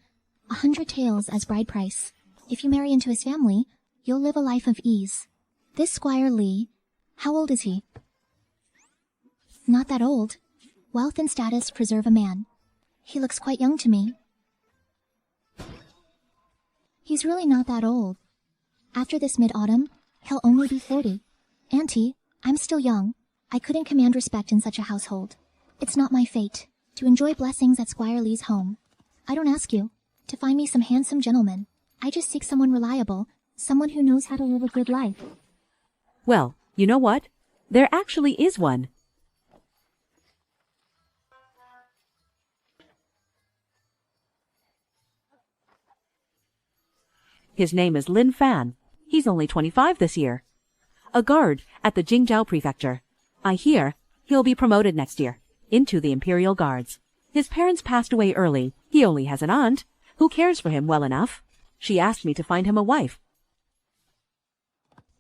100 taels as bride price. If you marry into his family, you'll live a life of ease. This Squire Li, how old is he? Not that old. Wealth and status preserve a man. He looks quite young to me. He's really not that old. After this mid-autumn, he'll only be 40. Auntie, I'm still young. I couldn't command respect in such a household. It's not my fate to enjoy blessings at Squire Li's home. I don't ask you to find me some handsome gentleman. I just seek someone reliable, someone who knows how to live a good life. Well, you know what? There actually is one. His name is Lin Fan. He's only 25 this year. A guard at the Jingzhou prefecture. I hear he'll be promoted next year into the Imperial Guards. His parents passed away early. He only has an aunt who cares for him well enough. She asked me to find him a wife.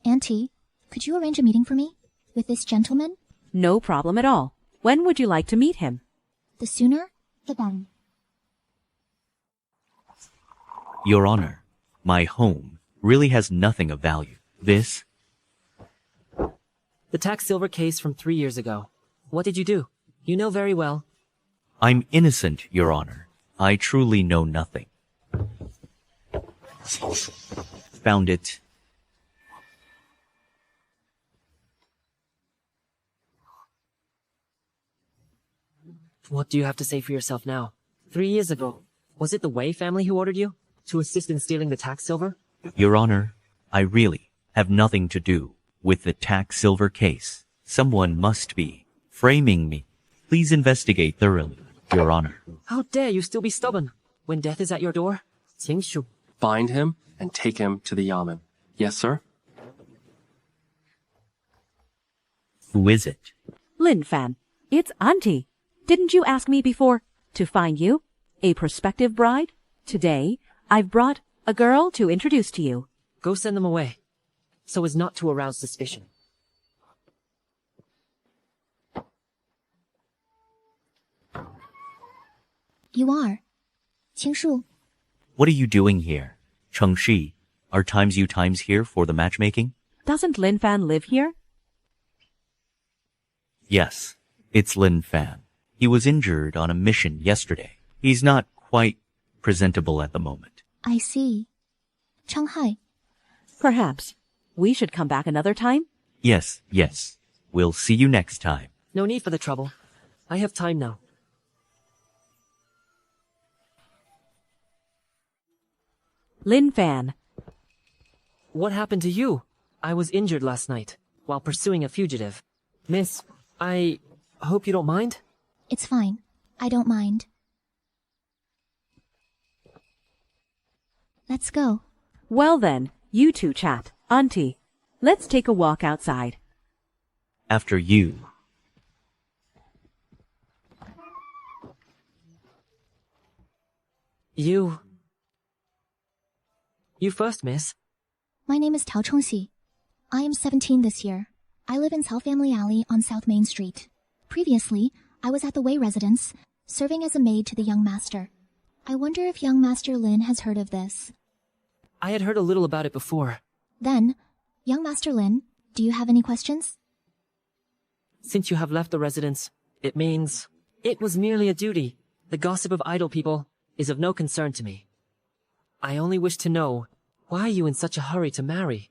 Auntie, could you arrange a meeting for me with this gentleman? No problem at all. When would you like to meet him? The sooner, the better. Your Honor, my home really has nothing of value. This? The tax silver case from 3 years ago. What did you do? You know very well. I'm innocent, Your Honor. I truly know nothing. Found it. What do you have to say for yourself now? 3 years ago, was it the Wei family who ordered you to assist in stealing the tax silver? Your Honor, I really have nothing to do with the tax silver case. Someone must be framing me. Please investigate thoroughly, Your Honor. How dare you still be stubborn when death is at your door? Qingshu. Bind him and take him to the yamen. Yes, sir? Who is it? Lin Fan, it's Auntie. Didn't you ask me before to find you a prospective bride? Today, I've brought a girl to introduce to you. Go send them away, so as not to arouse suspicion. You are. Qingsu, What are you doing here? Chunxi, are times you times here for the matchmaking? Doesn't Lin Fan live here? Yes, it's Lin Fan. He was injured on a mission yesterday. He's not quite presentable at the moment. I see. Changhai, Perhaps. We should come back another time? Yes. We'll see you next time. No need for the trouble. I have time now. Lin Fan. What happened to you? I was injured last night while pursuing a fugitive. Miss, I hope you don't mind? it's fine. I don't mind. Let's go. Well then, you two chat. Auntie, let's take a walk outside. After you. You first, miss. My name is Cao Chunxi. I am 17 this year. I live in South Family Alley on South Main Street. Previously, I was at the Wei residence, serving as a maid to the young master. I wonder if young Master Lin has heard of this. I had heard a little about it before. Then, young Master Lin, do you have any questions? Since you have left the residence, it means it was merely a duty. The gossip of idle people is of no concern to me. I only wish to know, why are you in such a hurry to marry?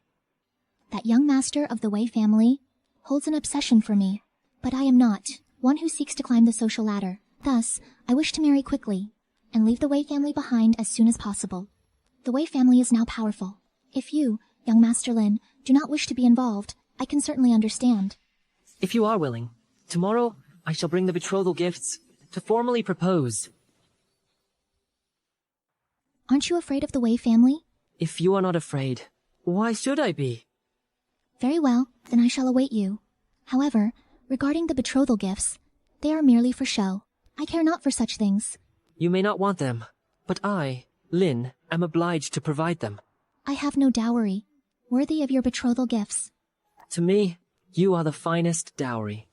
That young master of the Wei family holds an obsession for me, but I am not one who seeks to climb the social ladder. Thus, I wish to marry quickly and leave the Wei family behind as soon as possible. The Wei family is now powerful. If you, young Master Lin, do not wish to be involved, I can certainly understand. If you are willing, tomorrow I shall bring the betrothal gifts to formally propose. Aren't you afraid of the Wei family? If you are not afraid, why should I be? Very well, then I shall await you. However, regarding the betrothal gifts, they are merely for show. I care not for such things. You may not want them, but I, Lin, am obliged to provide them. I have no dowry worthy of your betrothal gifts. To me, you are the finest dowry.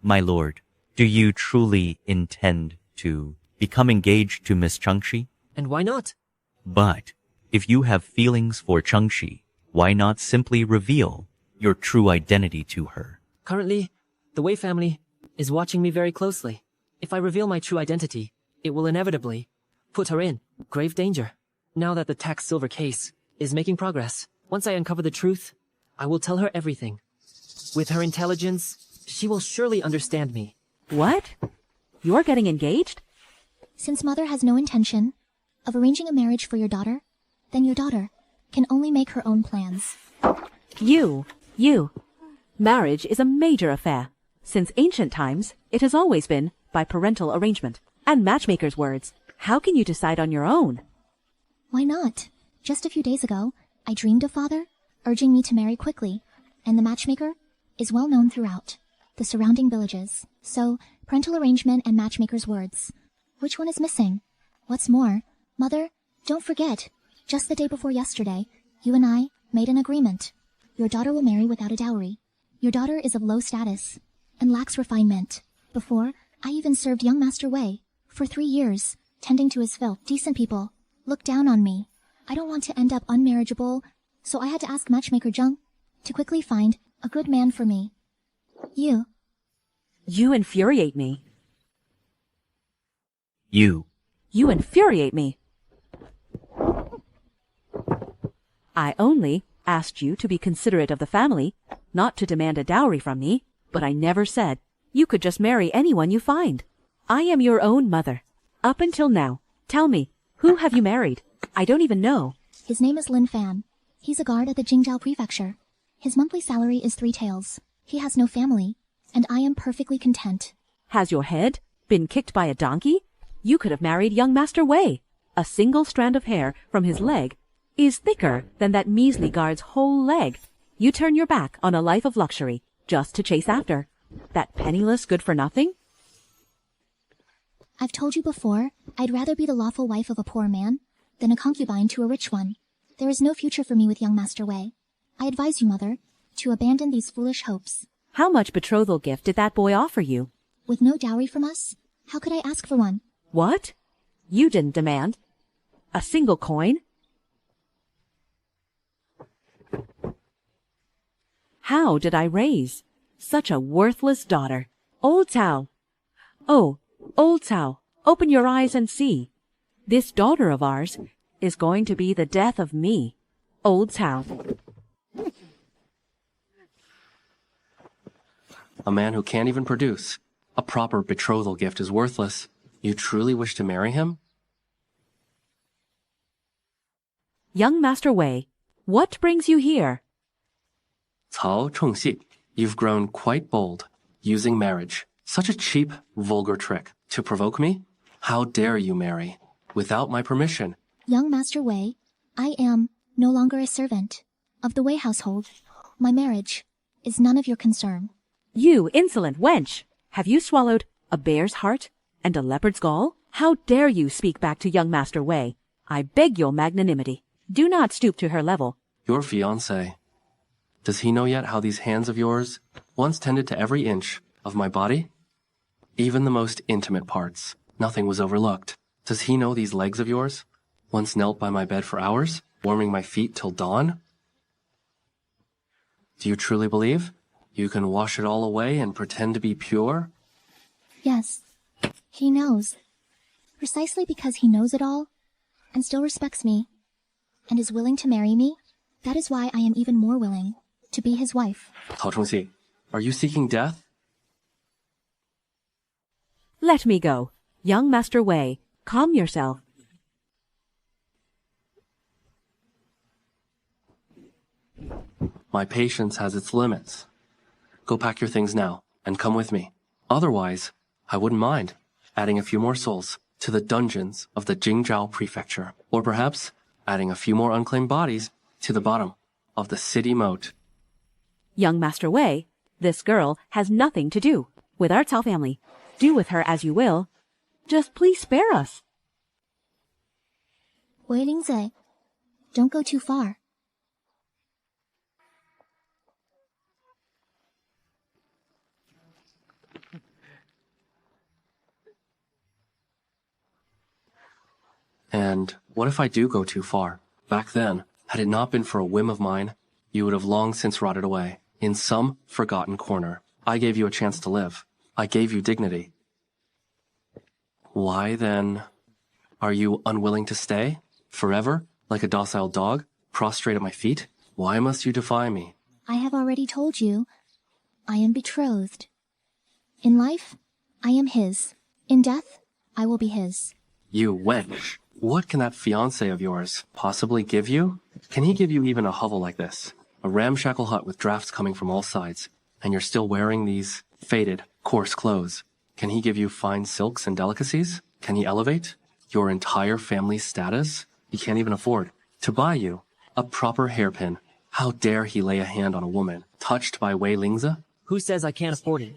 My lord, do you truly intend to become engaged to Miss Chunxi? And why not? But if you have feelings for Chunxi, why not simply reveal your true identity to her? Currently, the Wei family is watching me very closely. If I reveal my true identity, it will inevitably put her in grave danger. Now that the tax silver case is making progress, once I uncover the truth, I will tell her everything. With her intelligence, she will surely understand me. What? You're getting engaged? Since mother has no intention of arranging a marriage for your daughter, then your daughter can only make her own plans. You. Marriage is a major affair. Since ancient times, it has always been by parental arrangement. And matchmaker's words. How can you decide on your own? Why not? Just a few days ago, I dreamed of father urging me to marry quickly, and the matchmaker is well known throughout the surrounding villages. So, parental arrangement and matchmaker's words. Which one is missing? What's more, mother, don't forget, just the day before yesterday, you and I made an agreement. Your daughter will marry without a dowry. Your daughter is of low status and lacks refinement. Before, I even served young Master Wei for 3 years, tending to his filth. Decent people look down on me. I don't want to end up unmarriageable, so I had to ask matchmaker Zheng to quickly find a good man for me. You infuriate me. You infuriate me. I only asked you to be considerate of the family, not to demand a dowry from me, but I never said you could just marry anyone you find. I am your own mother. Up until now, tell me, who have you married? I don't even know. His name is Lin Fan. He's a guard at the Jingzhou Prefecture. His monthly salary is 3 taels. He has no family, and I am perfectly content. Has your head been kicked by a donkey? You could have married young Master Wei. A single strand of hair from his leg is thicker than that measly guard's whole leg. You turn your back on a life of luxury just to chase after that penniless good-for-nothing? I've told you before, I'd rather be the lawful wife of a poor man than a concubine to a rich one. There is no future for me with young Master Wei. I advise you, Mother, to abandon these foolish hopes. How much betrothal gift did that boy offer you? With no dowry from us, how could I ask for one? What? You didn't demand? A single coin? How did I raise such a worthless daughter? Old Cao! Oh, Old Cao, open your eyes and see. This daughter of ours is going to be the death of me. Old Cao. A man who can't even produce a proper betrothal gift is worthless. You truly wish to marry him? Young Master Wei, what brings you here? Cao Chunxi, you've grown quite bold, using marriage. Such a cheap, vulgar trick. To provoke me? How dare you marry? Without my permission. Young Master Wei, I am no longer a servant of the Wei household. My marriage is none of your concern. You insolent wench! Have you swallowed a bear's heart and a leopard's gall? How dare you speak back to young Master Wei? I beg your magnanimity. Do not stoop to her level. Your fiancé. Does he know yet how these hands of yours once tended to every inch of my body? Even the most intimate parts. Nothing was overlooked. Does he know these legs of yours once knelt by my bed for hours, warming my feet till dawn? Do you truly believe you can wash it all away and pretend to be pure? Yes, he knows. Precisely because he knows it all, and still respects me, and is willing to marry me, that is why I am even more willing to be his wife. Cao Chunxi, are you seeking death? Let me go. Young Master Wei, calm yourself. My patience has its limits. Go pack your things now, and come with me. Otherwise, I wouldn't mind adding a few more souls to the dungeons of the Jingzhou Prefecture, or perhaps adding a few more unclaimed bodies to the bottom of the city moat. Young Master Wei, this girl has nothing to do with our Cao family. Do with her as you will. Just please spare us. Wei Lingze, don't go too far. And what if I do go too far? Back then, had it not been for a whim of mine, you would have long since rotted away in some forgotten corner. I gave you a chance to live. I gave you dignity. Why, then, are you unwilling to stay? Forever? Like a docile dog, prostrate at my feet? Why must you defy me? I have already told you, I am betrothed. In life, I am his. In death, I will be his. You wench. What can that fiancé of yours possibly give you? Can he give you even a hovel like this? A ramshackle hut with drafts coming from all sides, and you're still wearing these faded, coarse clothes. Can he give you fine silks and delicacies? Can he elevate your entire family's status? He can't even afford to buy you a proper hairpin. How dare he lay a hand on a woman touched by Wei Lingze? Who says I can't afford it?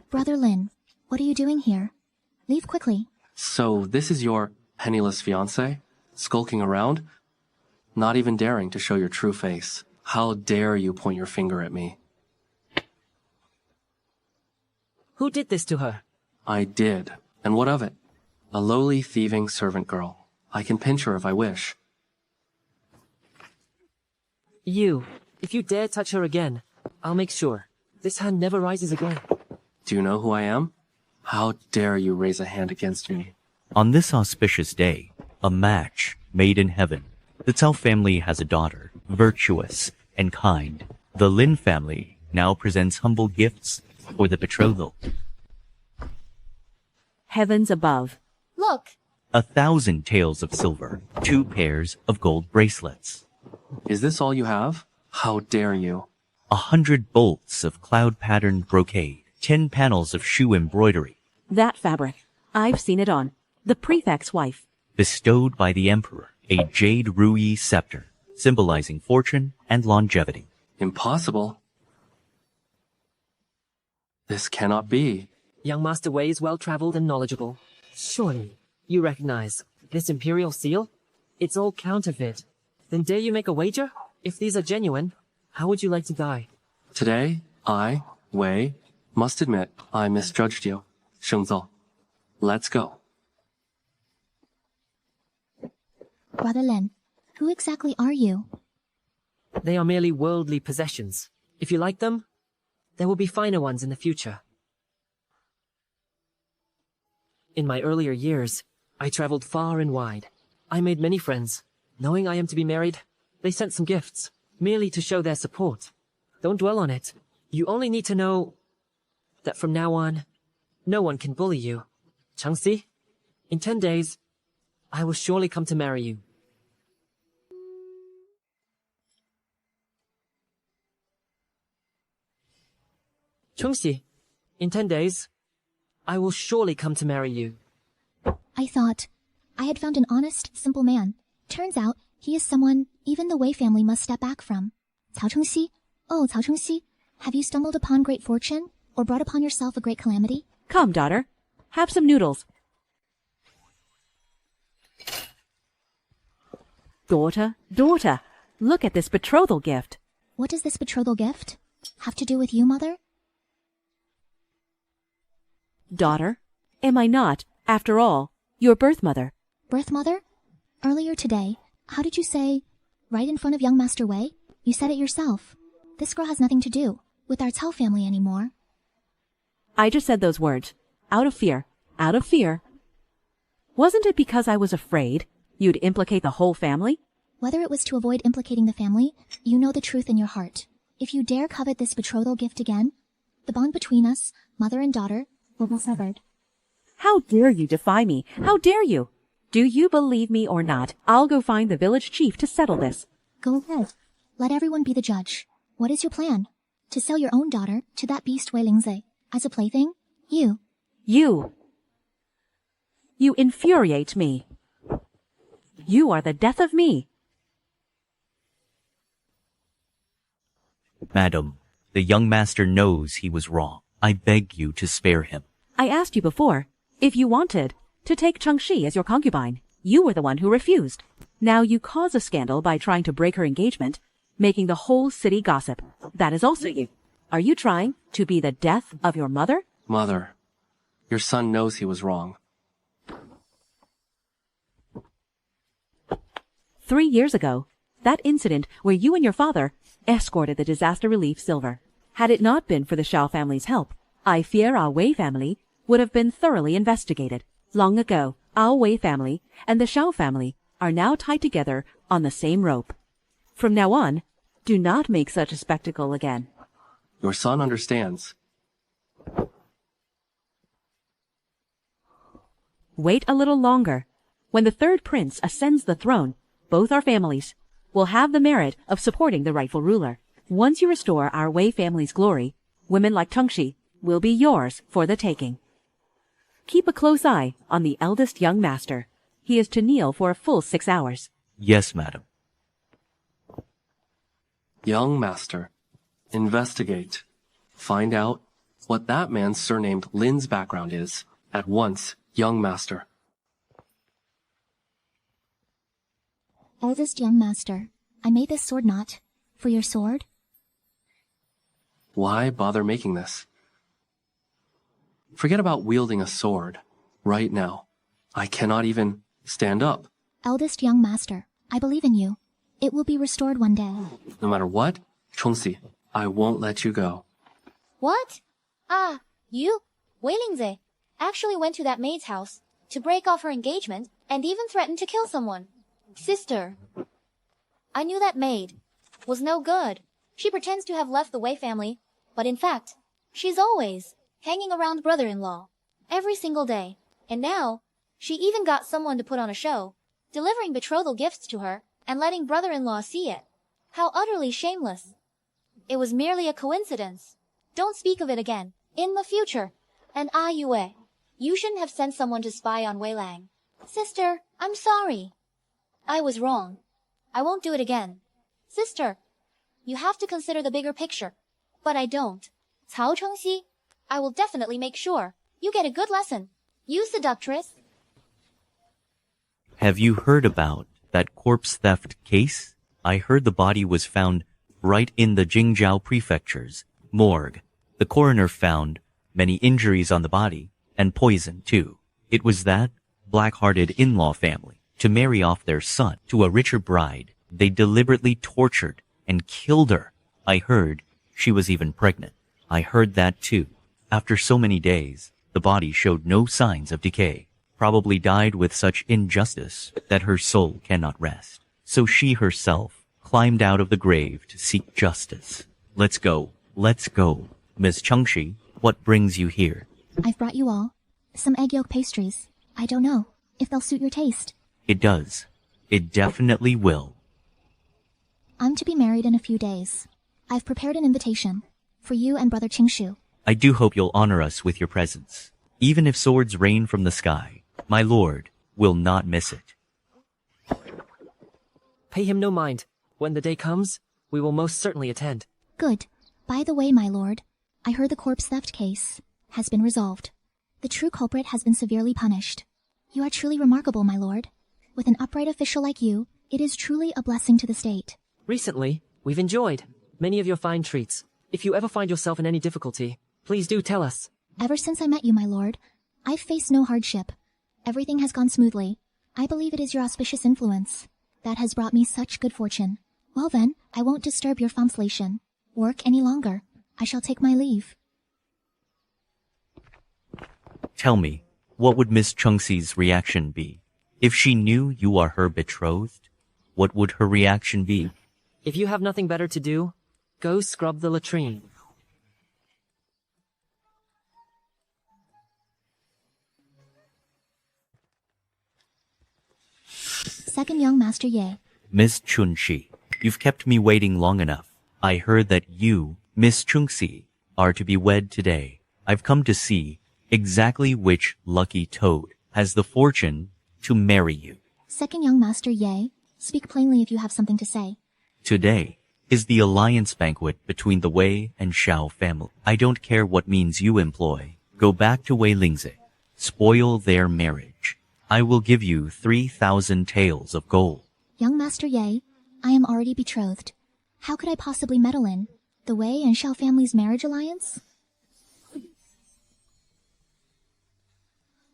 Brother Lin, what are you doing here? Leave quickly. So this is your penniless fiancé, skulking around, not even daring to show your true face. How dare you point your finger at me? Who did this to her? I did. And what of it? A lowly, thieving servant girl. I can pinch her if I wish. You. If you dare touch her again, I'll make sure this hand never rises again. Do you know who I am? How dare you raise a hand against me? On this auspicious day, a match made in heaven. The Cao family has a daughter, virtuous and kind. The Lin family now presents humble gifts for the betrothal. Heavens above. Look, 1,000 taels of silver, 2 pairs of gold bracelets, Is this all you have? How dare you? 100 bolts of cloud-patterned brocade, 10 panels of shoe embroidery, That fabric. I've seen it on. The prefect's wife. bestowed by the emperor, a jade ruyi scepter, symbolizing fortune and longevity. Impossible. This cannot be. Young Master Wei is well-traveled and knowledgeable. Surely, you recognize this imperial seal? It's all counterfeit. Then dare you make a wager? If these are genuine, how would you like to die? Today, I, Wei, must admit I misjudged you. Shengzou, let's go. Brother Lin, who exactly are you? They are merely worldly possessions. If you like them, there will be finer ones in the future. In my earlier years, I traveled far and wide. I made many friends. Knowing I am to be married, they sent some gifts, merely to show their support. Don't dwell on it. You only need to know that from now on, no one can bully you. Chunxi, in 10 days, I will surely come to marry you. Chunxi, in 10 days, I will surely come to marry you. I thought I had found an honest, simple man. Turns out he is someone even the Wei family must step back from. Cao Chunxi? Oh, Cao Chunxi, have you stumbled upon great fortune or brought upon yourself a great calamity? Come, daughter. Have some noodles. Daughter, look at this betrothal gift. What does this betrothal gift have to do with you, mother? Daughter, am I not, after all, your birth mother? Birth mother? Earlier today, how did you say, right in front of young Master Wei? You said it yourself. This girl has nothing to do with our Cao family anymore. I just said those words. Out of fear. Out of fear. Wasn't it because I was afraid you'd implicate the whole family? Whether it was to avoid implicating the family, you know the truth in your heart. If you dare covet this betrothal gift again, the bond between us, mother and daughter, will be severed. How dare you defy me? How dare you? Do you believe me or not? I'll go find the village chief to settle this. Go ahead. Let everyone be the judge. What is your plan? To sell your own daughter to that beast Wei Lingze as a plaything? You. You infuriate me. You are the death of me. Madam, the young master knows he was wrong. I beg you to spare him. I asked you before, if you wanted, to take Chunxi as your concubine. You were the one who refused. Now you cause a scandal by trying to break her engagement, making the whole city gossip. That is also you. Are you trying to be the death of your mother? Mother, your son knows he was wrong. 3 years ago, that incident where you and your father escorted the disaster relief silver. Had it not been for the Shao family's help, I fear our Wei family would have been thoroughly investigated. Long ago, our Wei family and the Shao family are now tied together on the same rope. From now on, do not make such a spectacle again. Your son understands. Wait a little longer. When the third prince ascends the throne, both our families will have the merit of supporting the rightful ruler. Once you restore our Wei family's glory, women like Chunxi will be yours for the taking. Keep a close eye on the eldest young master. He is to kneel for a full 6 hours. Yes, madam. Young master, investigate. Find out what that man's surnamed Lin's background is. At once, young master. Eldest young master, I made this sword knot for your sword. Why bother making this? Forget about wielding a sword. Right now, I cannot even stand up. Eldest young master, I believe in you. It will be restored one day. No matter what, Chunxi, I won't let you go. What? Ah, you, Wei Lingze, actually went to that maid's house to break off her engagement and even threatened to kill someone. Sister, I knew that maid was no good. She pretends to have left the Wei family, but in fact, she's always hanging around brother-in-law every single day. And now, she even got someone to put on a show, delivering betrothal gifts to her, and letting brother-in-law see it. How utterly shameless. It was merely a coincidence. Don't speak of it again. In the future. And Yue, you shouldn't have sent someone to spy on Wei Lang. Sister, I'm sorry. I was wrong. I won't do it again. Sister, you have to consider the bigger picture. But I don't. Cao Chunxi, I will definitely make sure you get a good lesson. You seductress. Have you heard about that corpse theft case? I heard the body was found right in the Jingzhou prefecture's morgue. The coroner found many injuries on the body, and poison too. It was that black-hearted in-law family. To marry off their son to a richer bride, they deliberately tortured and killed her. I heard she was even pregnant. I heard that too. After so many days, the body showed no signs of decay. Probably died with such injustice that her soul cannot rest. So she herself climbed out of the grave to seek justice. Let's go. Let's go. Miss Chunxi, what brings you here? I've brought you all some egg yolk pastries. I don't know if they'll suit your taste. It does. It definitely will. I'm to be married in a few days. I've prepared an invitation for you and Brother Qingshu. I do hope you'll honor us with your presence. Even if swords rain from the sky, my lord will not miss it. Pay him no mind. When the day comes, we will most certainly attend. Good. By the way, my lord, I heard the corpse theft case has been resolved. The true culprit has been severely punished. You are truly remarkable, my lord. With an upright official like you, it is truly a blessing to the state. Recently, we've enjoyed many of your fine treats. If you ever find yourself in any difficulty, please do tell us. Ever since I met you, my lord, I've faced no hardship. Everything has gone smoothly. I believe it is your auspicious influence that has brought me such good fortune. Well then, I won't disturb your famslation work any longer. I shall take my leave. Tell me, what would Miss Chunxi's reaction be? If she knew you are her betrothed, what would her reaction be? If you have nothing better to do, go scrub the latrine. Second young Master Ye. Miss Chunxi, you've kept me waiting long enough. I heard that you, Miss Chunxi, are to be wed today. I've come to see exactly which lucky toad has the fortune to marry you. Second young Master Ye, speak plainly if you have something to say. Today is the alliance banquet between the Wei and Xiao family. I don't care what means you employ. Go back to Wei Lingze. Spoil their marriage. I will give you 3,000 taels of gold. Young Master Ye, I am already betrothed. How could I possibly meddle in the Wei and Xiao family's marriage alliance?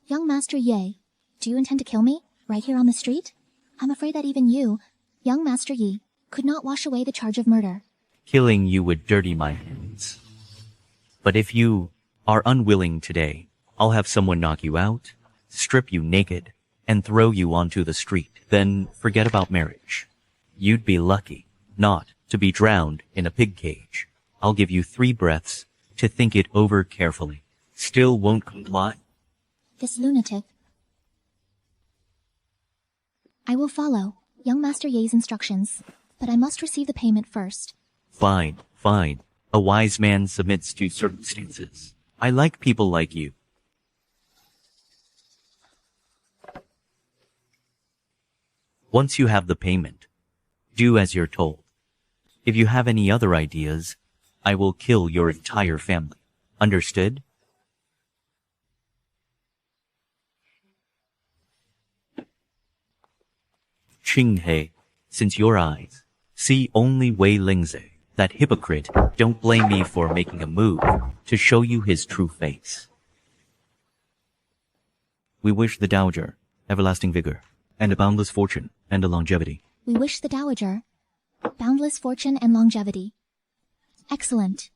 Young Master Ye, do you intend to kill me right here on the street? I'm afraid that even you, young Master Yi, could not wash away the charge of murder. Killing you would dirty my hands. But if you are unwilling today, I'll have someone knock you out, strip you naked, and throw you onto the street. Then forget about marriage. You'd be lucky not to be drowned in a pig cage. I'll give you 3 breaths to think it over carefully. Still won't comply? This lunatic. I will follow young Master Ye's instructions, but I must receive the payment first. Fine, fine. A wise man submits to circumstances. I like people like you. Once you have the payment, do as you're told. If you have any other ideas, I will kill your entire family. Understood? Qinghe, since your eyes see only Wei Lingze, that hypocrite, don't blame me for making a move to show you his true face. We wish the Dowager everlasting vigor and a boundless fortune and a longevity. We wish the Dowager boundless fortune and longevity. Excellent.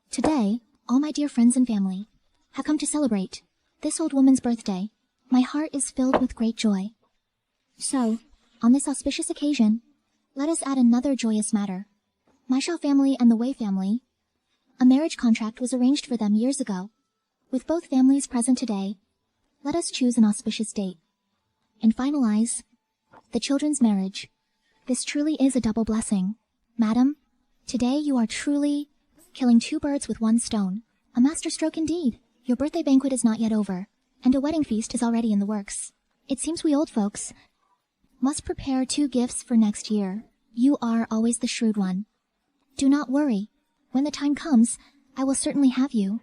Today, all my dear friends and family have come to celebrate this old woman's birthday. My heart is filled with great joy. So, on this auspicious occasion, let us add another joyous matter. My Shao family and the Wei family A marriage contract was arranged for them years ago. With both families present today, let us choose an auspicious date and finalize the children's marriage. This truly is a double blessing. Madam, today you are truly killing two birds with one stone. A masterstroke indeed. Your birthday banquet is not yet over, and a wedding feast is already in the works. It seems we old folks must prepare 2 gifts for next year. You are always the shrewd one. Do not worry. When the time comes, I will certainly have you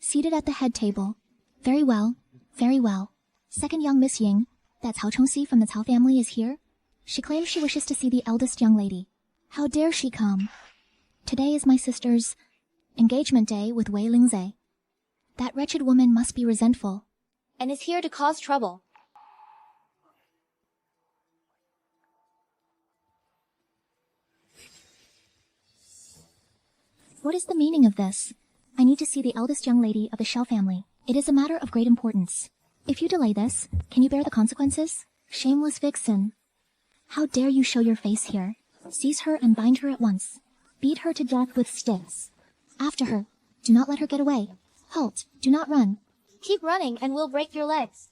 seated at the head table. Very well, very well. Second young Miss Ying, that Cao Chunxi from the Cao family, is here. She claims she wishes to see the eldest young lady. How dare she come? Today is my sister's engagement day with Wei Lingze. That wretched woman must be resentful And is here to cause trouble. What is the meaning of this? I need to see the eldest young lady of the Shell family. It is a matter of great importance. If you delay this, can you bear the consequences? Shameless vixen. How dare you show your face here? Seize her and bind her at once. Beat her to death with sticks. After her. Do not let her get away. Halt. Do not run. Keep running and we'll break your legs.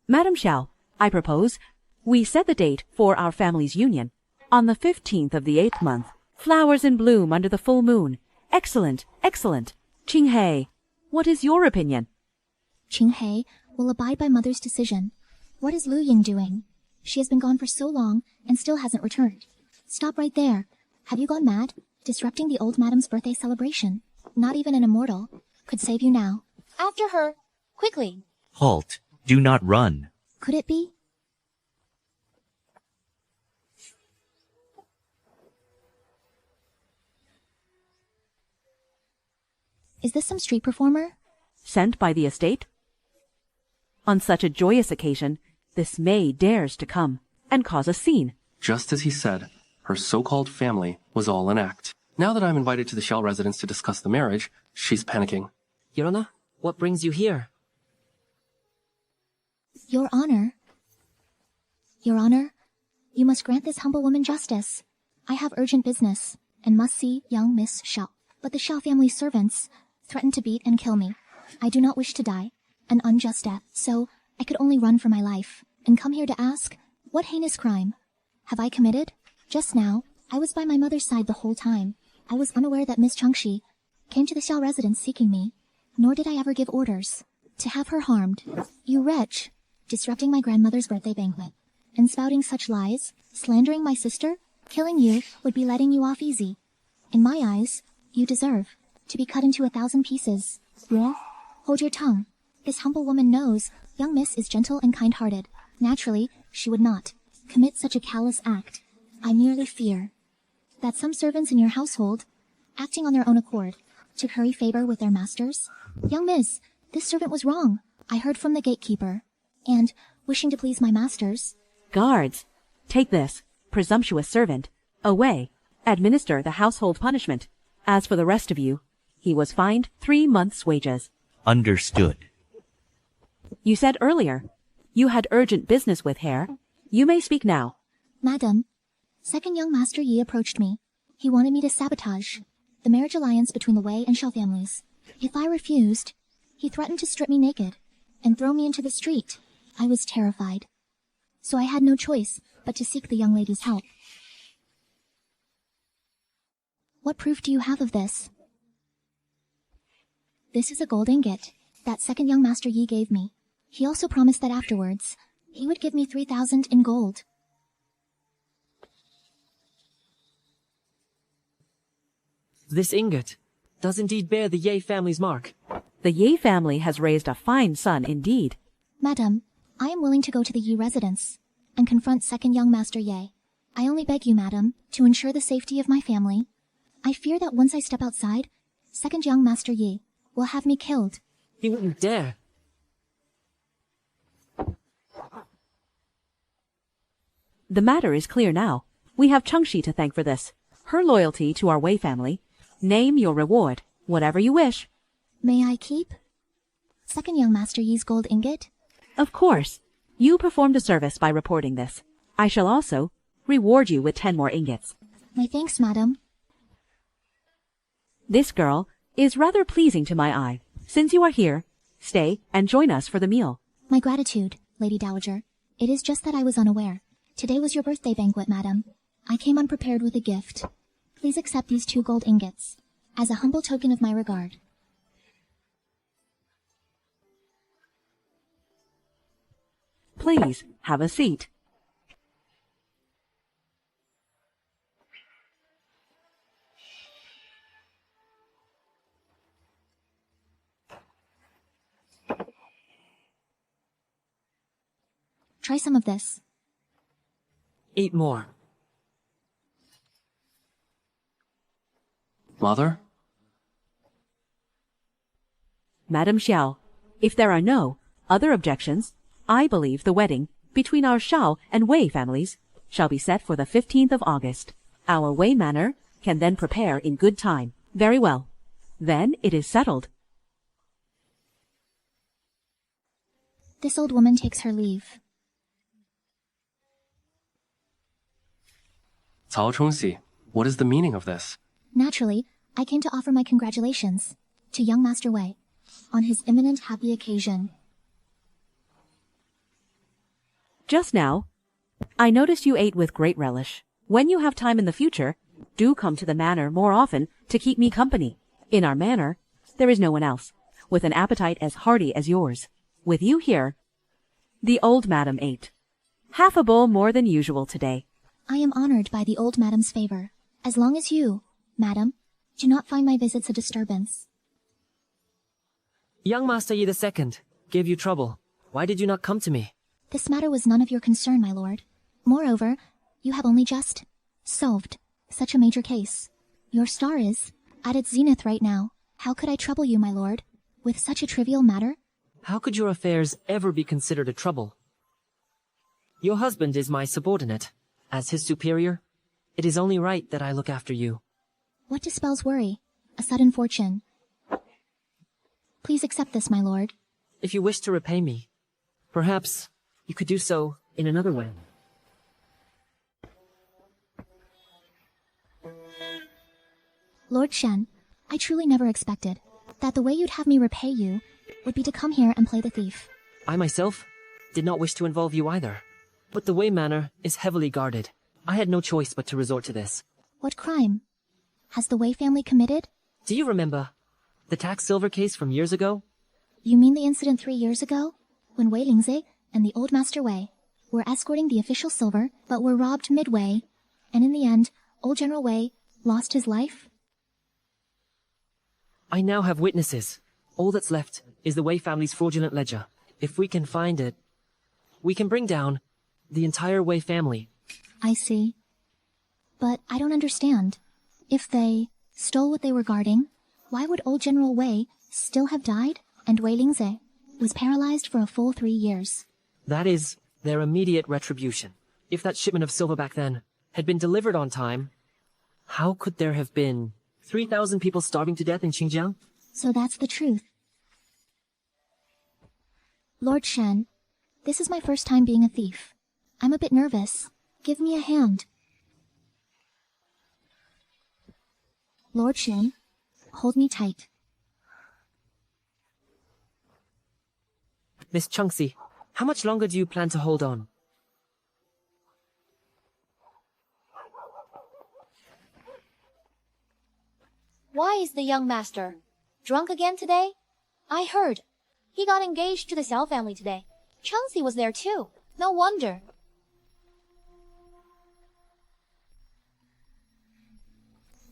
Madam Xiao, I propose we set the date for our family's union on the 15th of the 8th month. Flowers in bloom under the full moon. Excellent, excellent. Qinghe, what is your opinion? Qinghe will abide by mother's decision. What is Lu Ying doing? She has been gone for so long and still hasn't returned. Stop right there. Have you gone mad? Disrupting the old madam's birthday celebration. Not even an immortal could save you now. After her. Quickly. Halt. Do not run. Could it be? Is this some street performer? Sent by the estate? On such a joyous occasion, this May dares to come and cause a scene. Just as he said, her so-called family was all an act. Now that I'm invited to the Shell residence to discuss the marriage, she's panicking. Your Honor, what brings you here? Your Honor. Your Honor, you must grant this humble woman justice. I have urgent business and must see young Miss Shao. But the Shao family servants threaten to beat and kill me. I do not wish to die an unjust death, so I could only run for my life and come here to ask, what heinous crime have I committed? Just now, I was by my mother's side the whole time. I was unaware that Miss Chunxi came to the Xiao residence seeking me, nor did I ever give orders to have her harmed. You wretch, disrupting my grandmother's birthday banquet and spouting such lies, slandering my sister. Killing you would be letting you off easy. In my eyes, you deserve to be cut into 1,000 pieces. Yeah? Hold your tongue. This humble woman knows young Miss is gentle and kind-hearted. Naturally, she would not commit such a callous act. I merely fear that some servants in your household, acting on their own accord, to curry favor with their masters. Young Miss, this servant was wrong. I heard from the gatekeeper, and, wishing to please my masters... Guards, take this presumptuous servant away. Administer the household punishment. As for the rest of you, he was fined 3 months' wages. Understood. You said earlier you had urgent business with Hare. You may speak now. Madam, second young Master Yi approached me. He wanted me to sabotage the marriage alliance between the Wei and Shao families. If I refused, he threatened to strip me naked and throw me into the street. I was terrified, so I had no choice but to seek the young lady's help. What proof do you have of this? This is a gold ingot that second young Master Yi gave me. He also promised that afterwards, he would give me 3,000 in gold. This ingot does indeed bear the Ye family's mark. The Ye family has raised a fine son indeed. Madam, I am willing to go to the Yi residence and confront second young Master Ye. I only beg you, madam, to ensure the safety of my family. I fear that once I step outside, second young Master Yi will have me killed. He wouldn't dare. The matter is clear now. We have Chunxi to thank for this. Her loyalty to our Wei family. Name your reward, whatever you wish. May I keep second young Master Yi's gold ingot? Of course. You performed a service by reporting this. I shall also reward you with 10 more ingots. My thanks, madam. This girl is rather pleasing to my eye. Since you are here, stay and join us for the meal. My gratitude, Lady Dowager. It is just that I was unaware. Today was your birthday banquet, madam. I came unprepared with a gift. Please accept these 2 gold ingots, as a humble token of my regard. Please, have a seat. Try some of this. Eat more. Mother? Madam Xiao, if there are no other objections, I believe the wedding between our Shao and Wei families shall be set for the 15th of August. Our Wei manor can then prepare in good time. Very well. Then it is settled. This old woman takes her leave. Cao Chunxi, what is the meaning of this? Naturally, I came to offer my congratulations to young Master Wei on his imminent happy occasion. Just now, I noticed you ate with great relish. When you have time in the future, do come to the manor more often to keep me company. In our manor, there is no one else with an appetite as hearty as yours. With you here, the old madam ate half a bowl more than usual today. I am honored by the old madam's favor, as long as you, madam, do not find my visits a disturbance. Young Master Yi II gave you trouble. Why did you not come to me? This matter was none of your concern, my lord. Moreover, you have only just solved such a major case. Your star is at its zenith right now. How could I trouble you, my lord, with such a trivial matter? How could your affairs ever be considered a trouble? Your husband is my subordinate. As his superior, it is only right that I look after you. What dispels worry? A sudden fortune. Please accept this, my lord. If you wish to repay me, perhaps you could do so in another way. Lord Shen, I truly never expected that the way you'd have me repay you would be to come here and play the thief. I myself did not wish to involve you either, but the Wei Manor is heavily guarded. I had no choice but to resort to this. What crime has the Wei family committed? Do you remember the tax silver case from years ago? You mean the incident 3 years ago, when Wei Lingze and the old Master Wei were escorting the official silver, but were robbed midway, and in the end, old General Wei lost his life? I now have witnesses. All that's left is the Wei family's fraudulent ledger. If we can find it, we can bring down the entire Wei family. I see. But I don't understand. If they stole what they were guarding, why would old General Wei still have died, and Wei Lingze was paralyzed for a full 3 years? That is their immediate retribution. If that shipment of silver back then had been delivered on time, how could there have been 3,000 people starving to death in Xinjiang? So that's the truth. Lord Shen, this is my first time being a thief. I'm a bit nervous. Give me a hand. Lord Shen, hold me tight. Miss Chunxi, how much longer do you plan to hold on? Why is the young master drunk again today? I heard he got engaged to the Xiao family today. Chunxi was there too. No wonder.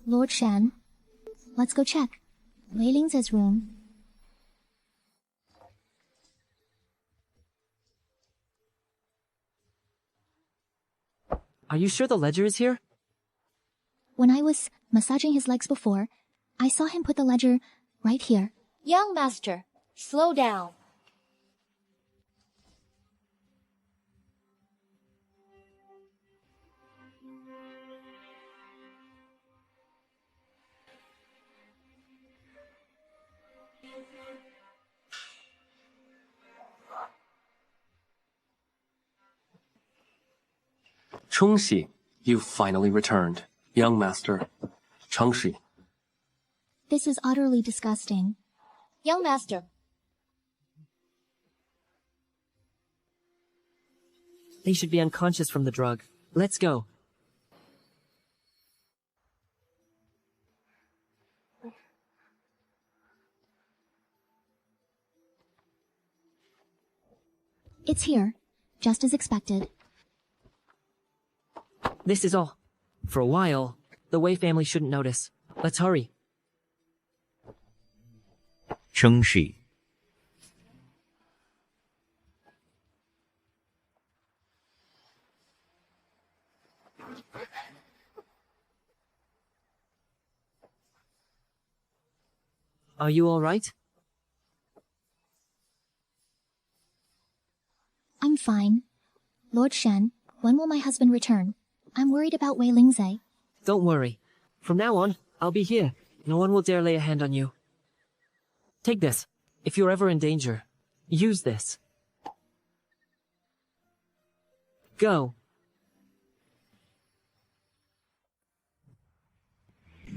Lord Shen, let's go check Wei Lingze's room. Are you sure the ledger is here? When I was massaging his legs before, I saw him put the ledger right here. Young master, slow down. Chunxi, you finally returned. Young master, Chunxi. This is utterly disgusting. Young master, They should be unconscious from the drug. Let's go. It's here, just as expected. This is all. For a while, the Wei family shouldn't notice. Let's hurry. Chunxi. Are you all right? I'm fine. Lord Shen, when will my husband return? I'm worried about Wei Lingze. Don't worry. From now on, I'll be here. No one will dare lay a hand on you. Take this. If you're ever in danger, use this. Go.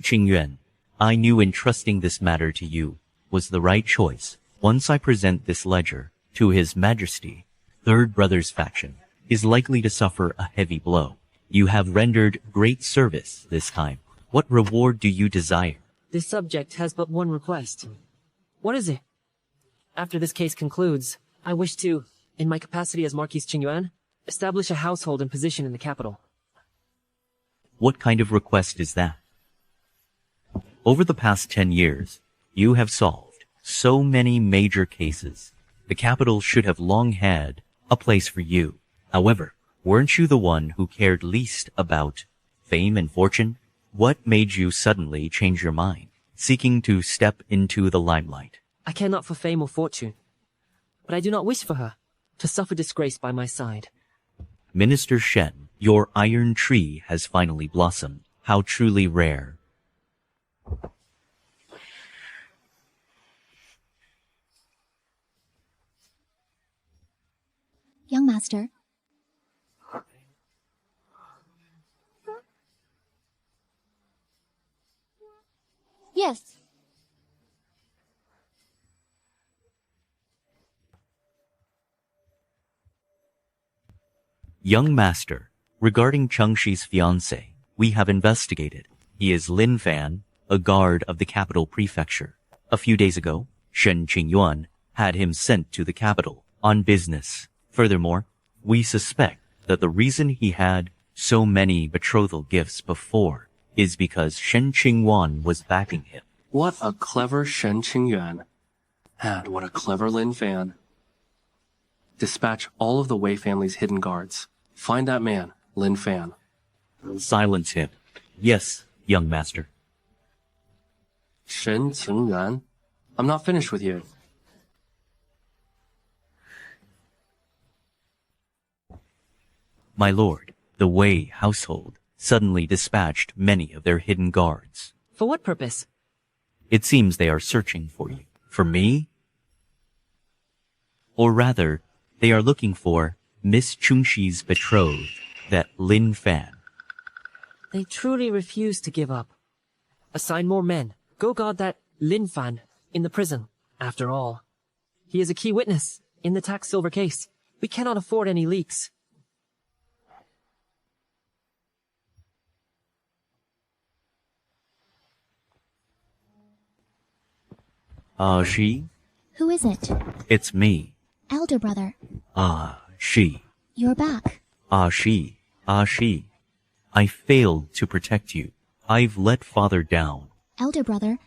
Qingyuan, I knew entrusting this matter to you was the right choice. Once I present this ledger to His Majesty, Third Brother's faction is likely to suffer a heavy blow. You have rendered great service this time. What reward do you desire? This subject has but one request. What is it? After this case concludes, I wish to, in my capacity as Marquis Qingyuan, establish a household and position in the capital. What kind of request is that? Over the past 10 years, you have solved so many major cases. The capital should have long had a place for you. However, weren't you the one who cared least about fame and fortune? What made you suddenly change your mind, seeking to step into the limelight? I care not for fame or fortune, but I do not wish for her to suffer disgrace by my side. Minister Shen, your iron tree has finally blossomed. How truly rare. Young master. yes. Young master, regarding Chunxi's fiancé, we have investigated. He is Lin Fan, a guard of the capital prefecture. A few days ago, Shen Qingyuan had him sent to the capital on business. Furthermore, we suspect that the reason he had so many betrothal gifts before is because Shen Qingyuan was backing him. What a clever Shen Qingyuan. And what a clever Lin Fan. Dispatch all of the Wei family's hidden guards. Find that man, Lin Fan. Silence him. Yes, young master. Shen Qingyuan? I'm not finished with you. My lord, the Wei household suddenly dispatched many of their hidden guards. For what purpose? It seems they are searching for you. For me? Or rather, they are looking for Miss Chunxi's betrothed, that Lin Fan. They truly refuse to give up. Assign more men. Go guard that Lin Fan in the prison. After all, he is a key witness in the tax silver case. We cannot afford any leaks. She? Who is it? It's me. Elder brother. She. You're back. She. I failed to protect you. I've let father down. Elder brother,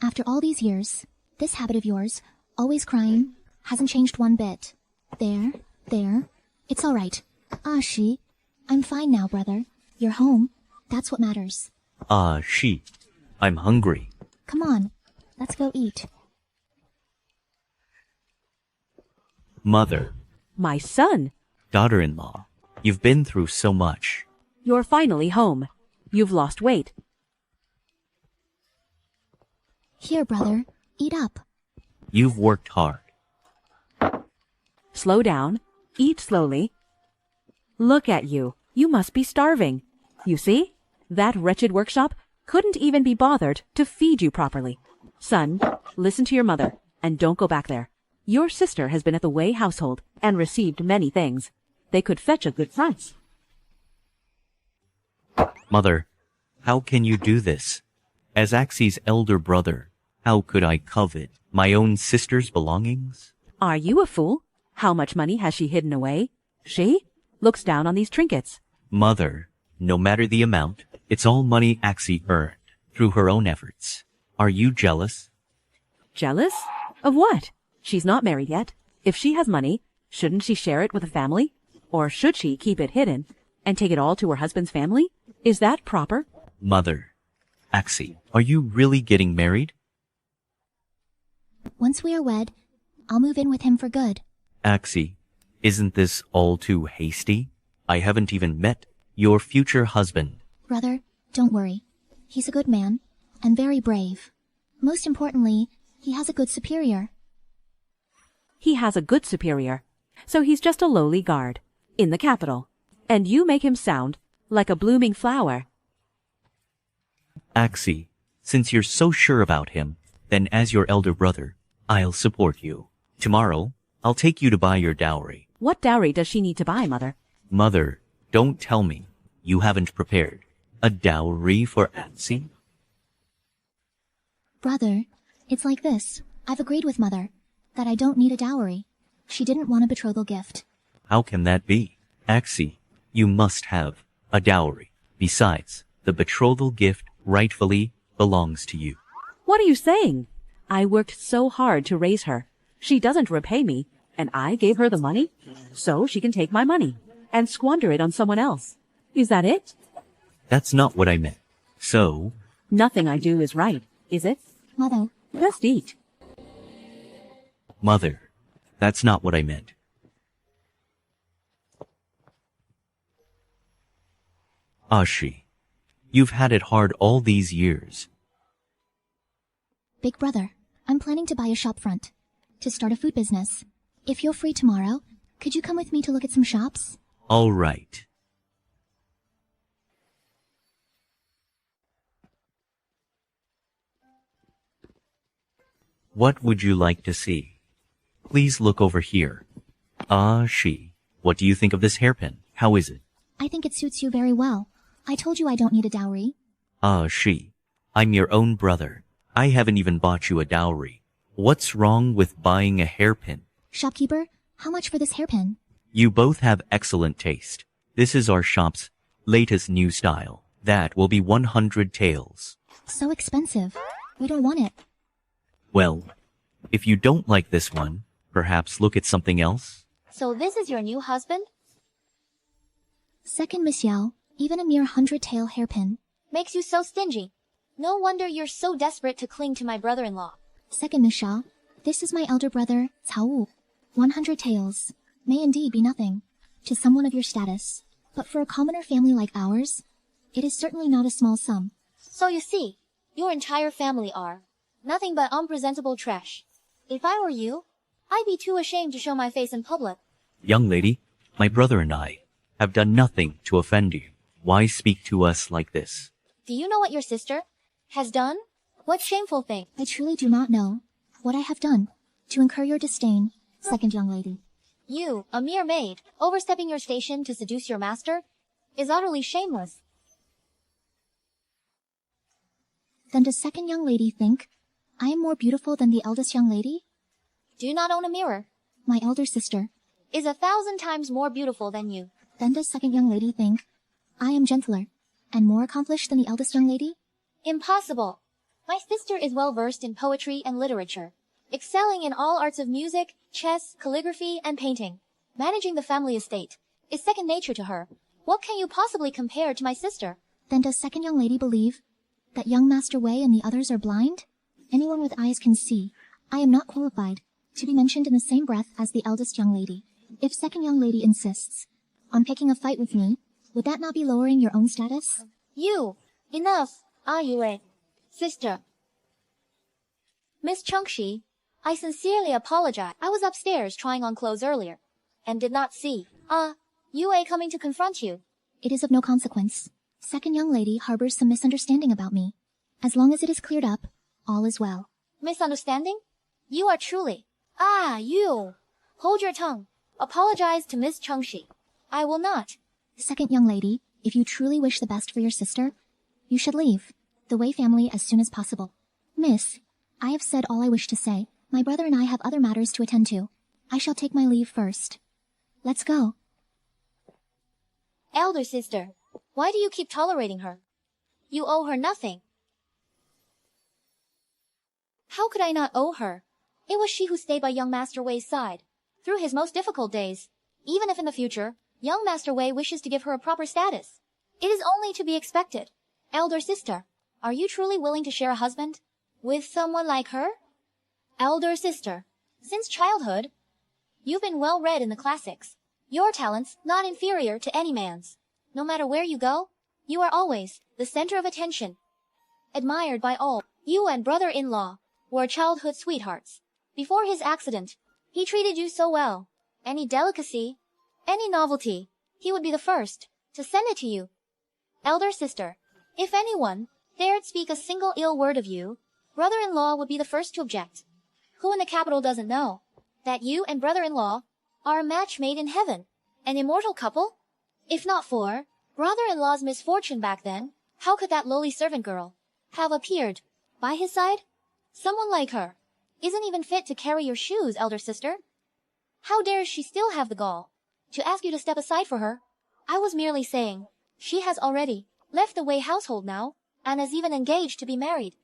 after all these years, this habit of yours, always crying, hasn't changed one bit. There. It's all right. She. I'm fine now, brother. You're home. That's what matters. She. I'm hungry. Come on. Let's go eat. Mother. My son, Daughter-in-law. You've been through so much. you're finally home. You've lost weight. Here, brother. Eat up. You've worked hard. Slow down. Eat slowly. Look at you. You must be starving. You see? That wretched workshop couldn't even be bothered to feed you properly. Son, listen to your mother, and don't go back there. Your sister has been at the Wei household and received many things. They could fetch a good price. Mother, how can you do this? As Axi's elder brother, how could I covet my own sister's belongings? Are you a fool? How much money has she hidden away? She looks down on these trinkets. Mother, no matter the amount, it's all money Axi earned through her own efforts. Are you jealous? Jealous? Of what? She's not married yet. If she has money, shouldn't she share it with the family? Or should she keep it hidden and take it all to her husband's family? Is that proper? Mother, Axi, are you really getting married? Once we are wed, I'll move in with him for good. Axi, isn't this all too hasty? I haven't even met your future husband. Brother, don't worry. He's a good man, and very brave. Most importantly, he has a good superior. He has a good superior, so he's just a lowly guard in the capital. And you make him sound like a blooming flower. Axi, since you're so sure about him, then as your elder brother, I'll support you. Tomorrow, I'll take you to buy your dowry. What dowry does she need to buy, Mother? Mother, don't tell me you haven't prepared a dowry for Axi. Brother, it's like this. I've agreed with Mother that I don't need a dowry. She didn't want a betrothal gift. How can that be? Axi, you must have a dowry. Besides, the betrothal gift rightfully belongs to you. What are you saying? I worked so hard to raise her. She doesn't repay me, and I gave her the money, so she can take my money and squander it on someone else. Is that it? That's not what I meant. So, Nothing I do is right, is it? Mother, Just eat. Mother, that's not what I meant. Ashi, you've had it hard all these years. Big brother, I'm planning to buy a shop front to start a food business. If you're free tomorrow, could you come with me to look at some shops? All right. What would you like to see? Please look over here. Ashi, what do you think of this hairpin? How is it? I think it suits you very well. I told you I don't need a dowry. Ashi, I'm your own brother. I haven't even bought you a dowry. What's wrong with buying a hairpin? Shopkeeper, how much for this hairpin? You both have excellent taste. This is our shop's latest new style. That will be 100 taels. So expensive. We don't want it. Well, if you don't like this one, perhaps look at something else. So this is your new husband? Second, Miss Yao, even a mere 100-tael hairpin. Makes you so stingy. No wonder you're so desperate to cling to my brother-in-law. Second, Miss Shao, this is my elder brother, Cao Wu. 100 taels may indeed be nothing to someone of your status, but for a commoner family like ours, it is certainly not a small sum. So you see, your entire family are nothing but unpresentable trash. If I were you, I'd be too ashamed to show my face in public. Young lady, my brother and I have done nothing to offend you. Why speak to us like this? Do you know what your sister has done? What shameful thing? I truly do not know what I have done to incur your disdain, second young lady. You, a mere maid, overstepping your station to seduce your master, is utterly shameless. Then does second young lady think I am more beautiful than the eldest young lady? Do you not own a mirror? My elder sister. Is 1,000 times more beautiful than you. Then does second young lady think I am gentler and more accomplished than the eldest young lady? Impossible. My sister is well versed in poetry and literature, excelling in all arts of music, chess, calligraphy, and painting. Managing the family estate is second nature to her. What can you possibly compare to my sister? Then does second young lady believe that young Master Wei and the others are blind? Anyone with eyes can see. I am not qualified to be mentioned in the same breath as the eldest young lady. If second young lady insists on picking a fight with me, would that not be lowering your own status? You! Enough! Yue. Sister. Miss Chunxi, I sincerely apologize. I was upstairs trying on clothes earlier, and did not see, Yue coming to confront you. It is of no consequence. Second young lady harbors some misunderstanding about me. As long as it is cleared up, all is well. Misunderstanding? You are truly. Ah, you. Hold your tongue. Apologize to Miss Chunxi. I will not. Second young lady, if you truly wish the best for your sister, you should leave the Wei family as soon as possible. Miss, I have said all I wish to say. My brother and I have other matters to attend to. I shall take my leave first. Let's go. Elder sister, why do you keep tolerating her? You owe her nothing. How could I not owe her? It was she who stayed by young Master Wei's side through his most difficult days. Even if in the future, young Master Wei wishes to give her a proper status, it is only to be expected. Elder sister, are you truly willing to share a husband with someone like her? Elder sister, since childhood, you've been well read in the classics. Your talents not inferior to any man's. No matter where you go, you are always the center of attention, admired by all. You and brother-in-law were childhood sweethearts. Before his accident, he treated you so well. Any delicacy, any novelty, he would be the first to send it to you. Elder sister, if anyone dared speak a single ill word of you, brother-in-law would be the first to object. Who in the capital doesn't know that you and brother-in-law are a match made in heaven, an immortal couple? If not for brother-in-law's misfortune back then, how could that lowly servant girl have appeared by his side? Someone like her isn't even fit to carry your shoes, elder sister. How dares she still have the gall to ask you to step aside for her? I was merely saying, she has already left the Wei household now, and is even engaged to be married.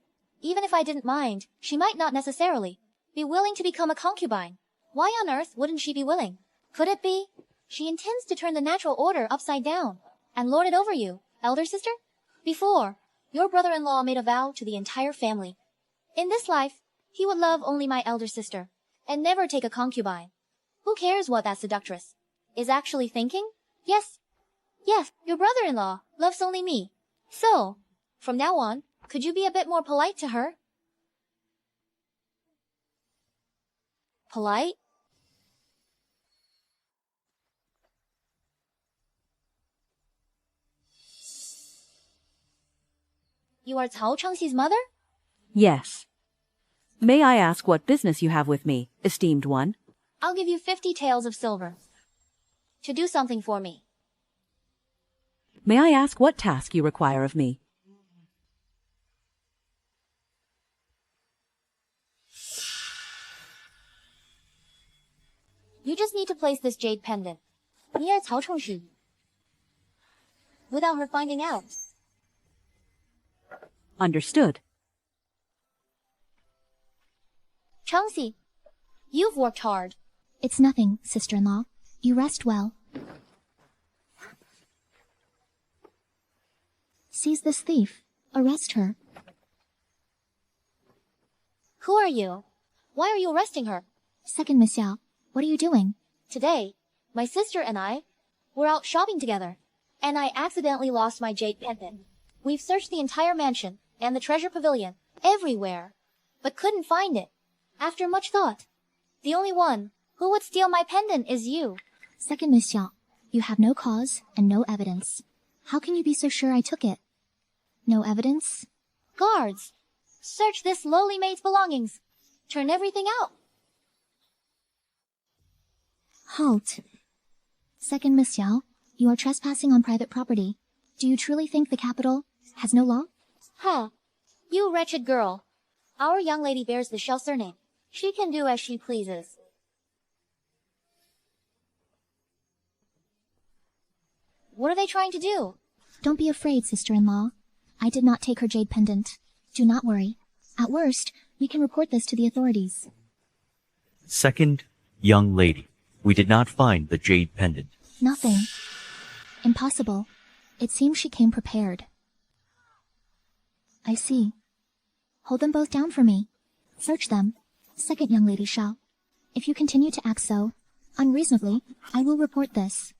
Even if I didn't mind, she might not necessarily be willing to become a concubine. Why on earth wouldn't she be willing? Could it be she intends to turn the natural order upside down and lord it over you, elder sister? Before, your brother-in-law made a vow to the entire family. In this life, he would love only my elder sister and never take a concubine. Who cares what that seductress is actually thinking? Yes, your brother-in-law loves only me. So, from now on, could you be a bit more polite to her? Polite? You are Cao Chunxi's mother? Yes. May I ask what business you have with me, esteemed one? I'll give you 50 taels of silver to do something for me. May I ask what task you require of me? You just need to place this jade pendant near Cao Chunxi without her finding out. Understood. Chunxi, you've worked hard. It's nothing, sister-in-law. You rest well. Seize this thief. Arrest her. Who are you? Why are you arresting her? Second Miss Yao, what are you doing? Today, my sister and I were out shopping together, and I accidentally lost my jade pendant. We've searched the entire mansion and the treasure pavilion, everywhere, but couldn't find it. After much thought, the only one who would steal my pendant is you. Second Miss Yao, you have no cause and no evidence. How can you be so sure I took it? No evidence? Guards, search this lowly maid's belongings. Turn everything out. Halt. Second Miss Yao, you are trespassing on private property. Do you truly think the capital has no law? Huh. You wretched girl. Our young lady bears the Shell surname. She can do as she pleases. What are they trying to do? Don't be afraid, sister-in-law. I did not take her jade pendant. Do not worry. At worst, we can report this to the authorities. Second young lady, we did not find the jade pendant. Nothing. Impossible. It seems she came prepared. I see. Hold them both down for me. Search them. Second young lady Shao. If you continue to act so unreasonably, I will report this.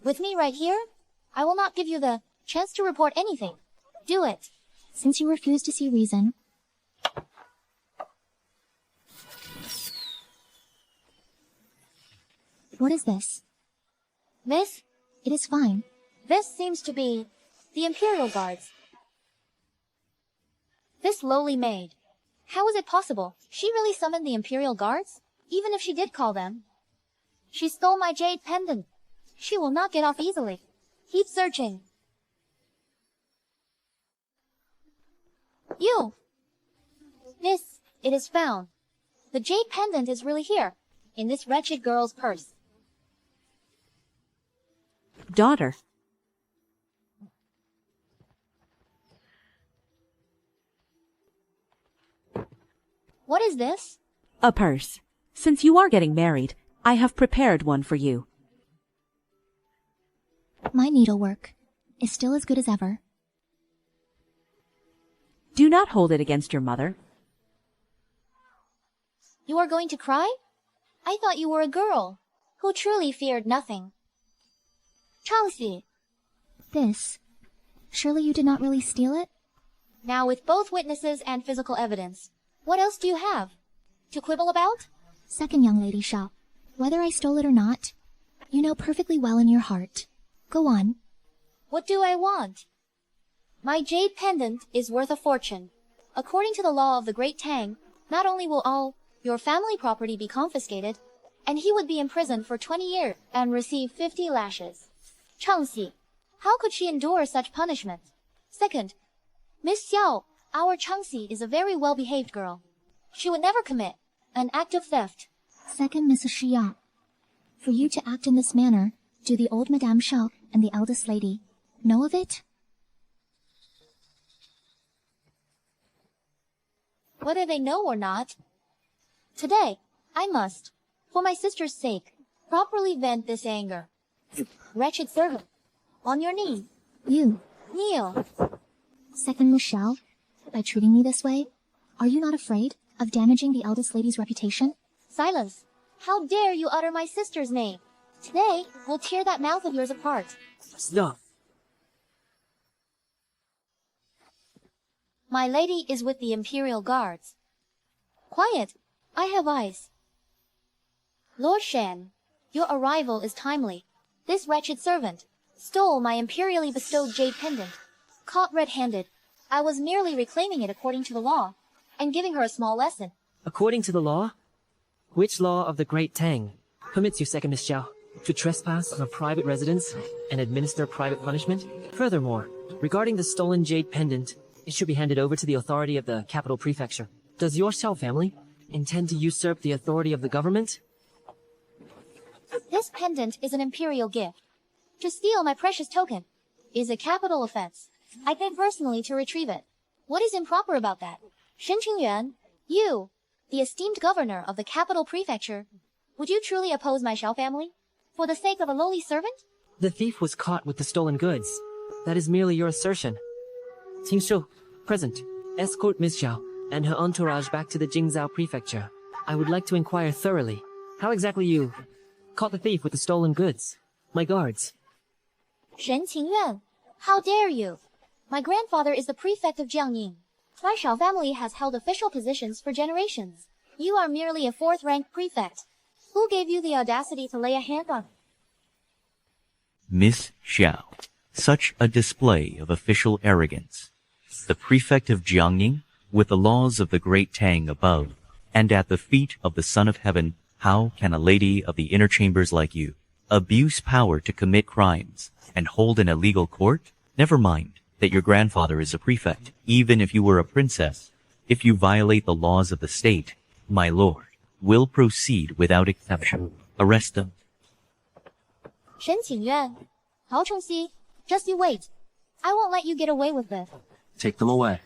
With me right here, I will not give you the chance to report anything. Do it. Since you refuse to see reason. What is this? This? It is fine. This seems to be the Imperial Guards. This lowly maid. How is it possible? She really summoned the Imperial Guards? Even if she did call them. She stole my jade pendant. She will not get off easily. Keep searching. You! Miss, it is found. The jade pendant is really here, in this wretched girl's purse. Daughter. What is this? A purse. Since you are getting married, I have prepared one for you. My needlework is still as good as ever. Do not hold it against your mother. You are going to cry? I thought you were a girl, who truly feared nothing. Chunxi, This. Surely you did not really steal it? now with both witnesses and physical evidence, what else do you have? To quibble about? Second young lady Shao, whether I stole it or not, you know perfectly well in your heart. Go on. What do I want? My jade pendant is worth a fortune. According to the law of the Great Tang, not only will all your family property be confiscated, and he would be imprisoned for 20 years and receive 50 lashes. Changxi, how could she endure such punishment? Second, Miss Xiao, our Changxi is a very well-behaved girl. She would never commit an act of theft. Second, Mrs. Xia. For you to act in this manner, do the old Madame Shao and the eldest lady know of it? Whether they know or not, today, I must, for my sister's sake, properly vent this anger. Wretched servant, on your knees, You, kneel. Second Miss Shao, by treating me this way, are you not afraid of damaging the eldest lady's reputation? Silence. How dare you utter my sister's name? Today, we'll tear that mouth of yours apart. Stop. My lady is with the Imperial Guards. Quiet. I have eyes. Lord Shen, your arrival is timely. This wretched servant stole my imperially bestowed jade pendant. Caught red-handed, I was merely reclaiming it according to the law, and giving her a small lesson. According to the law? Which law of the Great Tang permits you, Second Miss Xiao, to trespass on a private residence and administer private punishment? Furthermore, regarding the stolen jade pendant, it should be handed over to the authority of the capital prefecture. Does your Xiao family intend to usurp the authority of the government? This pendant is an imperial gift. To steal my precious token is a capital offense. I came personally to retrieve it. What is improper about that? Shen Qingyuan, you, the esteemed governor of the capital prefecture, would you truly oppose my Xiao family? For the sake of a lowly servant? The thief was caught with the stolen goods. That is merely your assertion. Tingshu, present. Escort Miss Xiao and her entourage back to the Jingzhou prefecture. I would like to inquire thoroughly how exactly you caught the thief with the stolen goods. My guards. Shen Qingyuan, how dare you? My grandfather is the prefect of Jiangning. My Xiao family has held official positions for generations. You are merely a fourth-ranked prefect. Who gave you the audacity to lay a hand on? Miss Xiao, such a display of official arrogance. The prefect of Jiangning, with the laws of the Great Tang above, and at the feet of the Son of Heaven, how can a lady of the inner chambers like you abuse power to commit crimes and hold an illegal court? Never mind that your grandfather is a prefect. Even if you were a princess, if you violate the laws of the state, my lord will proceed without exception. Arrest them. Shen Qingyuan, Cao Chunxi, just you wait. I won't let you get away with this. Take them away.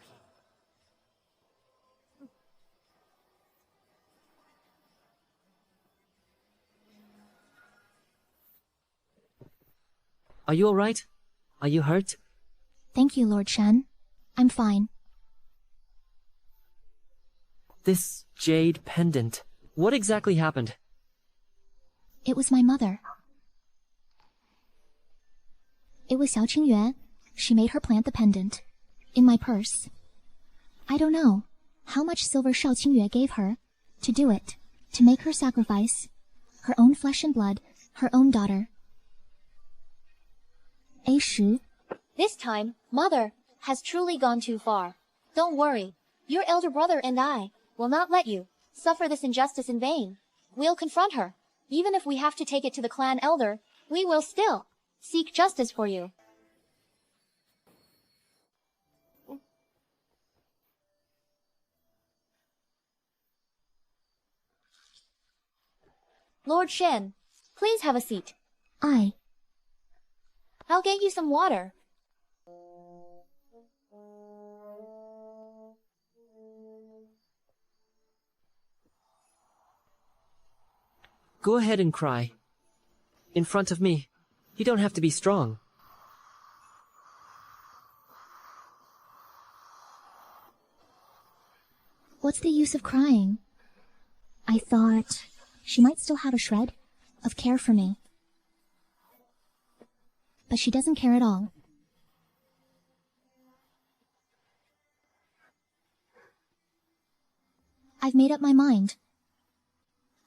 Are you alright? Are you hurt? Thank you, Lord Shen. I'm fine. This jade pendant. What exactly happened? It was my mother. It was Cao Qingyuan. She made her plant the pendant in my purse. I don't know how much silver Shao Qingyue gave her to do it, to make her sacrifice her own flesh and blood, her own daughter. Shi, This time, Mother has truly gone too far. Don't worry. Your elder brother and I will not let you suffer this injustice in vain. We'll confront her. Even if we have to take it to the clan elder, we will still seek justice for you. Lord Shen, please have a seat. I'll get you some water. Go ahead and cry. In front of me. You don't have to be strong. What's the use of crying? I thought she might still have a shred of care for me. But she doesn't care at all. I've made up my mind.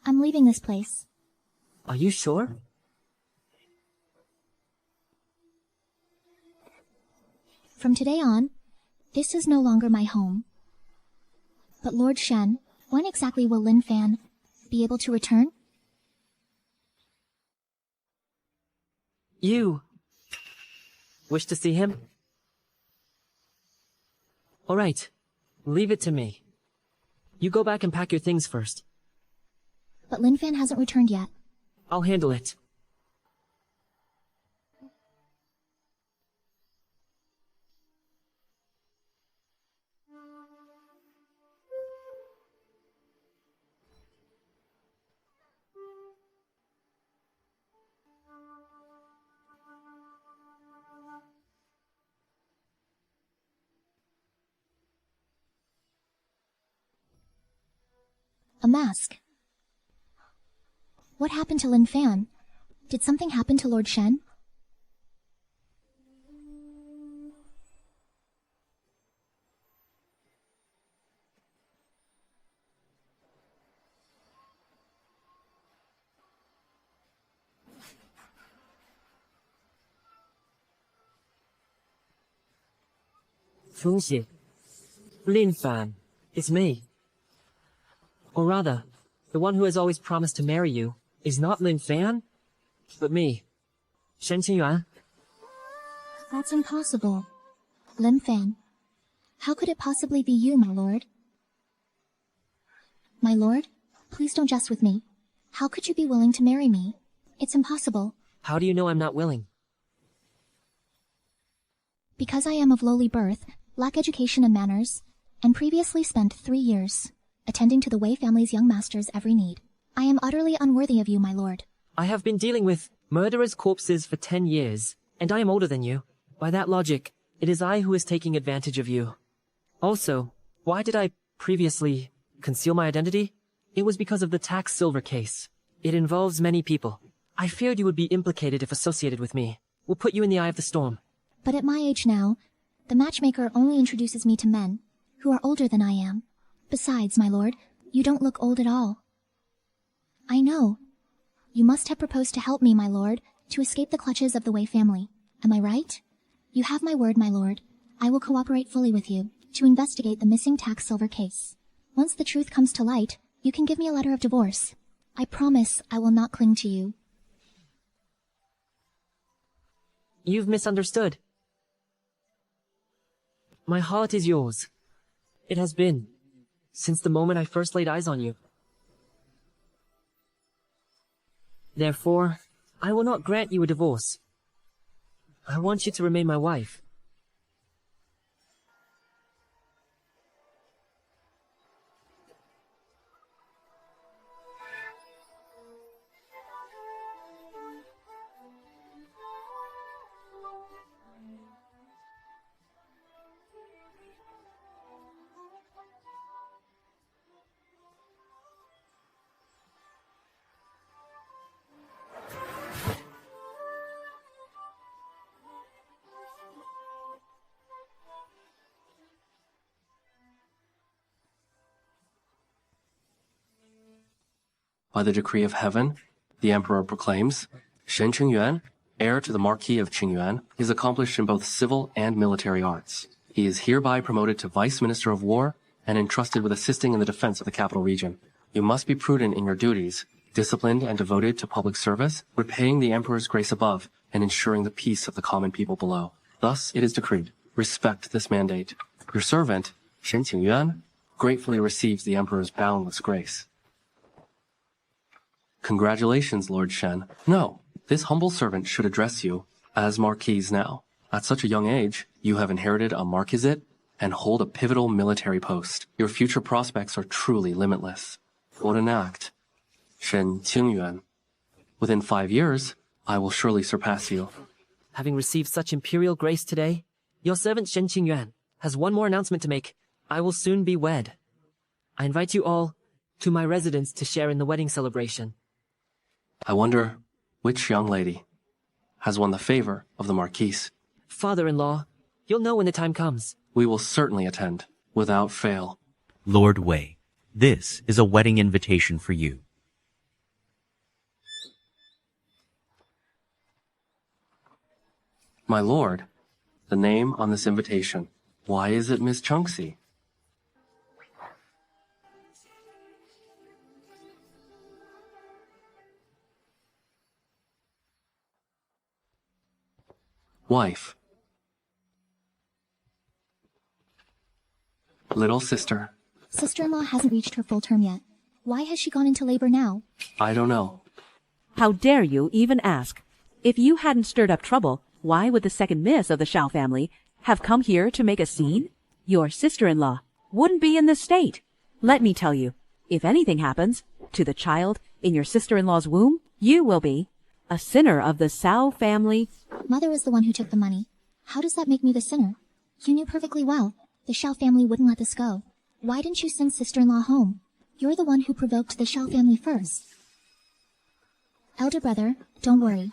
I'm leaving this place. Are you sure? From today on, this is no longer my home. But Lord Shen, when exactly will Lin Fan be able to return? You wish to see him? All right, leave it to me. You go back and pack your things first. But Lin Fan hasn't returned yet. I'll handle it. A mask. What happened to Lin Fan? Did something happen to Lord Shen? Chunxi, Lin Fan, it's me. Or rather, the one who has always promised to marry you is not Lin Fan, but me, Shen Qingyuan. That's impossible. Lin Fan, how could it possibly be you, my lord? My lord, please don't jest with me. How could you be willing to marry me? It's impossible. How do you know I'm not willing? Because I am of lowly birth, lack education and manners, and previously spent 3 years attending to the Wei family's young master's every need. I am utterly unworthy of you, my lord. I have been dealing with murderers' corpses for 10 years, and I am older than you. By that logic, it is I who is taking advantage of you. Also, why did I previously conceal my identity? It was because of the tax silver case. It involves many people. I feared you would be implicated if associated with me. We'll put you in the eye of the storm. But at my age now, the matchmaker only introduces me to men who are older than I am. Besides, my lord, you don't look old at all. I know. You must have proposed to help me, my lord, to escape the clutches of the Wei family. Am I right? You have my word, my lord. I will cooperate fully with you to investigate the missing tax silver case. Once the truth comes to light, you can give me a letter of divorce. I promise I will not cling to you. You've misunderstood. My heart is yours. It has been, since the moment I first laid eyes on you. Therefore, I will not grant you a divorce. I want you to remain my wife. By the decree of heaven, the emperor proclaims, Shen Qingyuan, heir to the Marquis of Qingyuan, is accomplished in both civil and military arts. He is hereby promoted to Vice Minister of War and entrusted with assisting in the defense of the capital region. You must be prudent in your duties, disciplined and devoted to public service, repaying the emperor's grace above, and ensuring the peace of the common people below. Thus it is decreed. Respect this mandate. Your servant, Shen Qingyuan, gratefully receives the emperor's boundless grace. Congratulations, Lord Shen. No, this humble servant should address you as Marquis now. At such a young age, you have inherited a marquisate and hold a pivotal military post. Your future prospects are truly limitless. What an act. Shen Qingyuan. Within 5 years, I will surely surpass you. Having received such imperial grace today, your servant Shen Qingyuan has one more announcement to make. I will soon be wed. I invite you all to my residence to share in the wedding celebration. I wonder which young lady has won the favor of the Marquis. Father-in-law, you'll know when the time comes. We will certainly attend, without fail. Lord Wei, this is a wedding invitation for you. My lord, the name on this invitation. Why is it Miss Chunxi? Wife. Little sister. Sister-in-law hasn't reached her full term yet. Why has she gone into labor now? I don't know. How dare you even ask? If you hadn't stirred up trouble, why would the second miss of the Shao family have come here to make a scene? Your sister-in-law wouldn't be in this state. Let me tell you, if anything happens to the child in your sister-in-law's womb, you will be a sinner of the Cao family. Mother was the one who took the money. How does that make me the sinner? You knew perfectly well the Shao family wouldn't let this go. Why didn't you send sister-in-law home? You're the one who provoked the Shao family first. Elder brother, don't worry.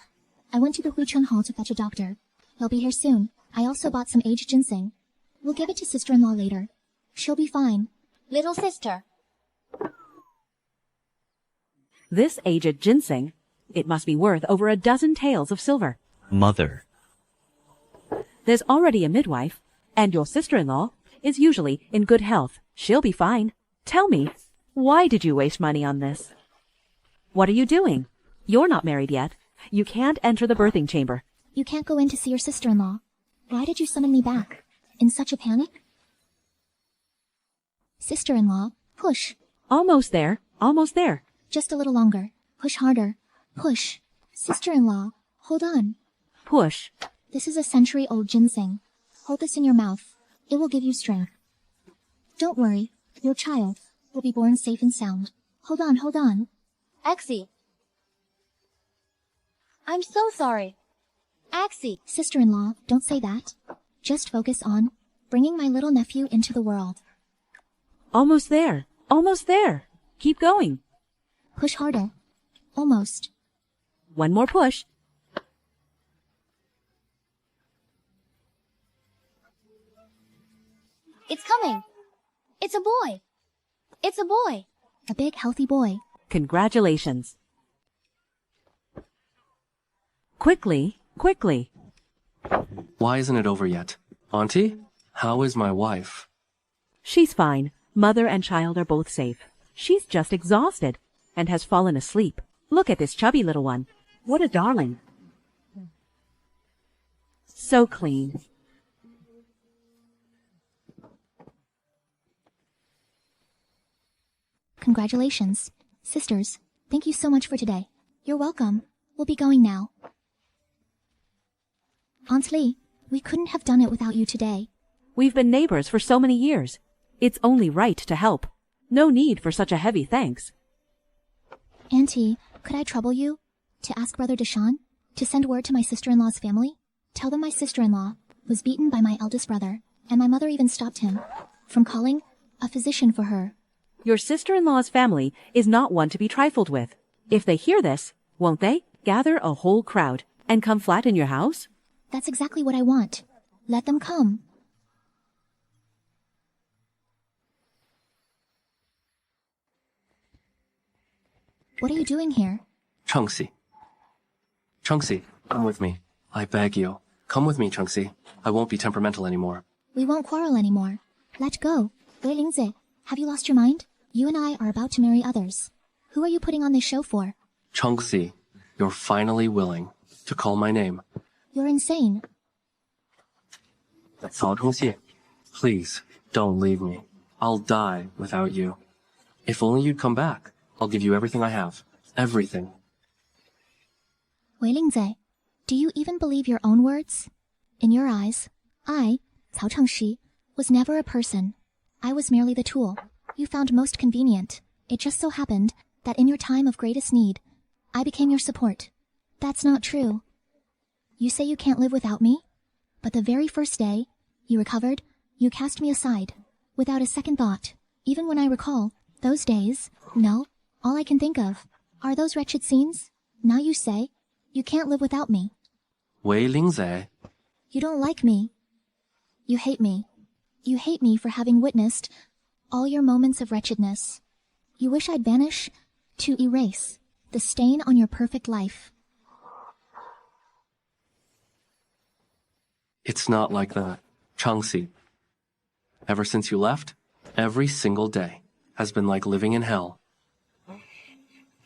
I went to the Huichun Hall to fetch a doctor. He'll be here soon. I also bought some aged ginseng. We'll give it to sister-in-law later. She'll be fine. Little sister. This aged ginseng, it must be worth over a dozen taels of silver. Mother. There's already a midwife, and your sister-in-law is usually in good health. She'll be fine. Tell me, why did you waste money on this? What are you doing? You're not married yet. You can't enter the birthing chamber. You can't go in to see your sister-in-law. Why did you summon me back? In such a panic? Sister-in-law, push. Almost there. Almost there. Just a little longer. Push harder. Push. Sister-in-law, hold on. Push. This is a century-old ginseng. Hold this in your mouth. It will give you strength. Don't worry. Your child will be born safe and sound. Hold on, hold on. Axie. I'm so sorry. Axie. Sister-in-law, don't say that. Just focus on bringing my little nephew into the world. Almost there. Almost there. Keep going. Push harder. Almost. One more push. It's coming. It's a boy. It's a boy. A big, healthy boy. Congratulations. Quickly, quickly. Why isn't it over yet? Auntie, how is my wife? She's fine. Mother and child are both safe. She's just exhausted and has fallen asleep. Look at this chubby little one. What a darling. So clean. Congratulations. Sisters, thank you so much for today. You're welcome. We'll be going now. Aunt Li, we couldn't have done it without you today. We've been neighbors for so many years. It's only right to help. No need for such a heavy thanks. Auntie, could I trouble you to ask Brother Deshawn to send word to my sister-in-law's family? Tell them my sister-in-law was beaten by my eldest brother, and my mother even stopped him from calling a physician for her. Your sister-in-law's family is not one to be trifled with. If they hear this, won't they gather a whole crowd and come flat in your house? That's exactly what I want. Let them come. What are you doing here? Chunxi. Chunxi, come with me. I beg you. Come with me, Chunxi. I won't be temperamental anymore. We won't quarrel anymore. Let go. Wei Lingze, Have you lost your mind? You and I are about to marry others. Who are you putting on this show for? Chunxi, you're finally willing to call my name. You're insane. Cao Chunxi, please, don't leave me. I'll die without you. If only you'd come back, I'll give you everything I have. Everything. Wei Lingze, do you even believe your own words? In your eyes, I, Cao Chunxi, was never a person. I was merely the tool you found most convenient. It just so happened that in your time of greatest need, I became your support. That's not true. You say you can't live without me, but the very first day you recovered, you cast me aside, without a second thought. Even when I recall those days, no, all I can think of are those wretched scenes. Now you say you can't live without me. Wei Lingze, You don't like me. You hate me. You hate me for having witnessed all your moments of wretchedness. You wish I'd vanish to erase the stain on your perfect life. it's not like that. Chunxi, ever since you left, every single day has been like living in hell.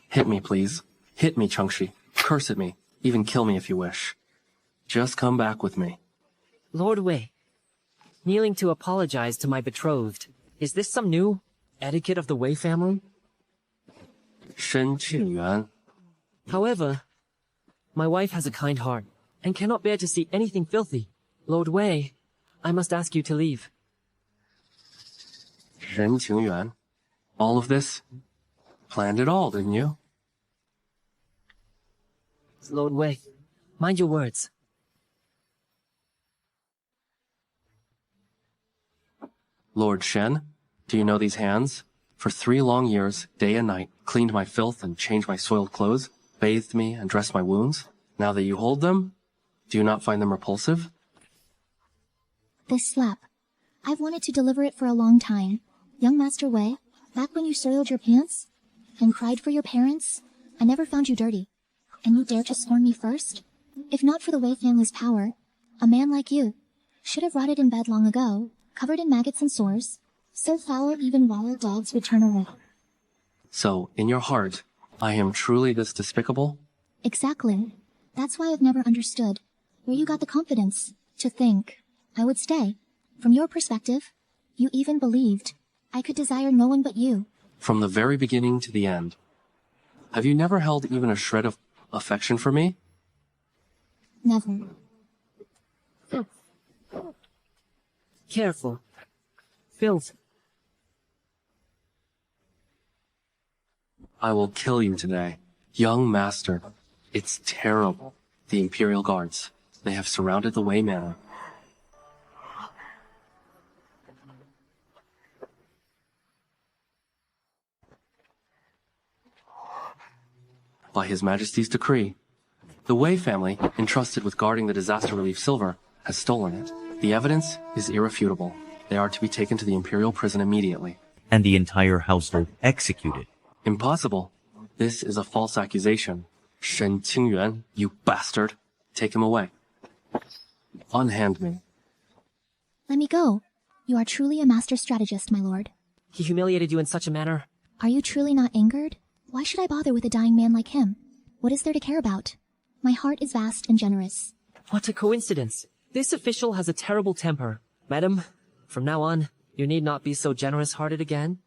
Hit me, please. Hit me, Chunxi. Curse at me. Even kill me if you wish. Just come back with me. Lord Wei, kneeling to apologize to my betrothed. Is this some new etiquette of the Wei family? Shen Qingyuan. However, my wife has a kind heart and cannot bear to see anything filthy. Lord Wei, I must ask you to leave. Shen Qingyuan. All of this? Planned it all, didn't you? Lord Wei, mind your words. Lord Shen, do you know these hands? For 3 long years, day and night, cleaned my filth and changed my soiled clothes, bathed me and dressed my wounds. Now that you hold them, do you not find them repulsive? This slap. I've wanted to deliver it for a long time. Young Master Wei, back when you soiled your pants and cried for your parents, I never found you dirty. And you dare to scorn me first? If not for the Wei family's power, a man like you should have rotted in bed long ago, covered in maggots and sores, so foul even wild dogs would turn away. So, in your heart, I am truly this despicable? Exactly. That's why I've never understood where you got the confidence to think I would stay. From your perspective, you even believed I could desire no one but you. From the very beginning to the end. Have you never held even a shred of affection for me? Never. Careful. Filth. I will kill you today. Young master. It's terrible. The Imperial Guards. They have surrounded the Wei Manor. By His Majesty's decree, the Wei family, entrusted with guarding the disaster relief silver, has stolen it. The evidence is irrefutable. They are to be taken to the Imperial prison immediately. and the entire household executed. Impossible. This is a false accusation. Shen Qingyuan, you bastard. Take him away. Unhand me. Let me go. You are truly a master strategist, my lord. He humiliated you in such a manner. Are you truly not angered? Why should I bother with a dying man like him? What is there to care about? My heart is vast and generous. What a coincidence. This official has a terrible temper. Madam, from now on, you need not be so generous-hearted again.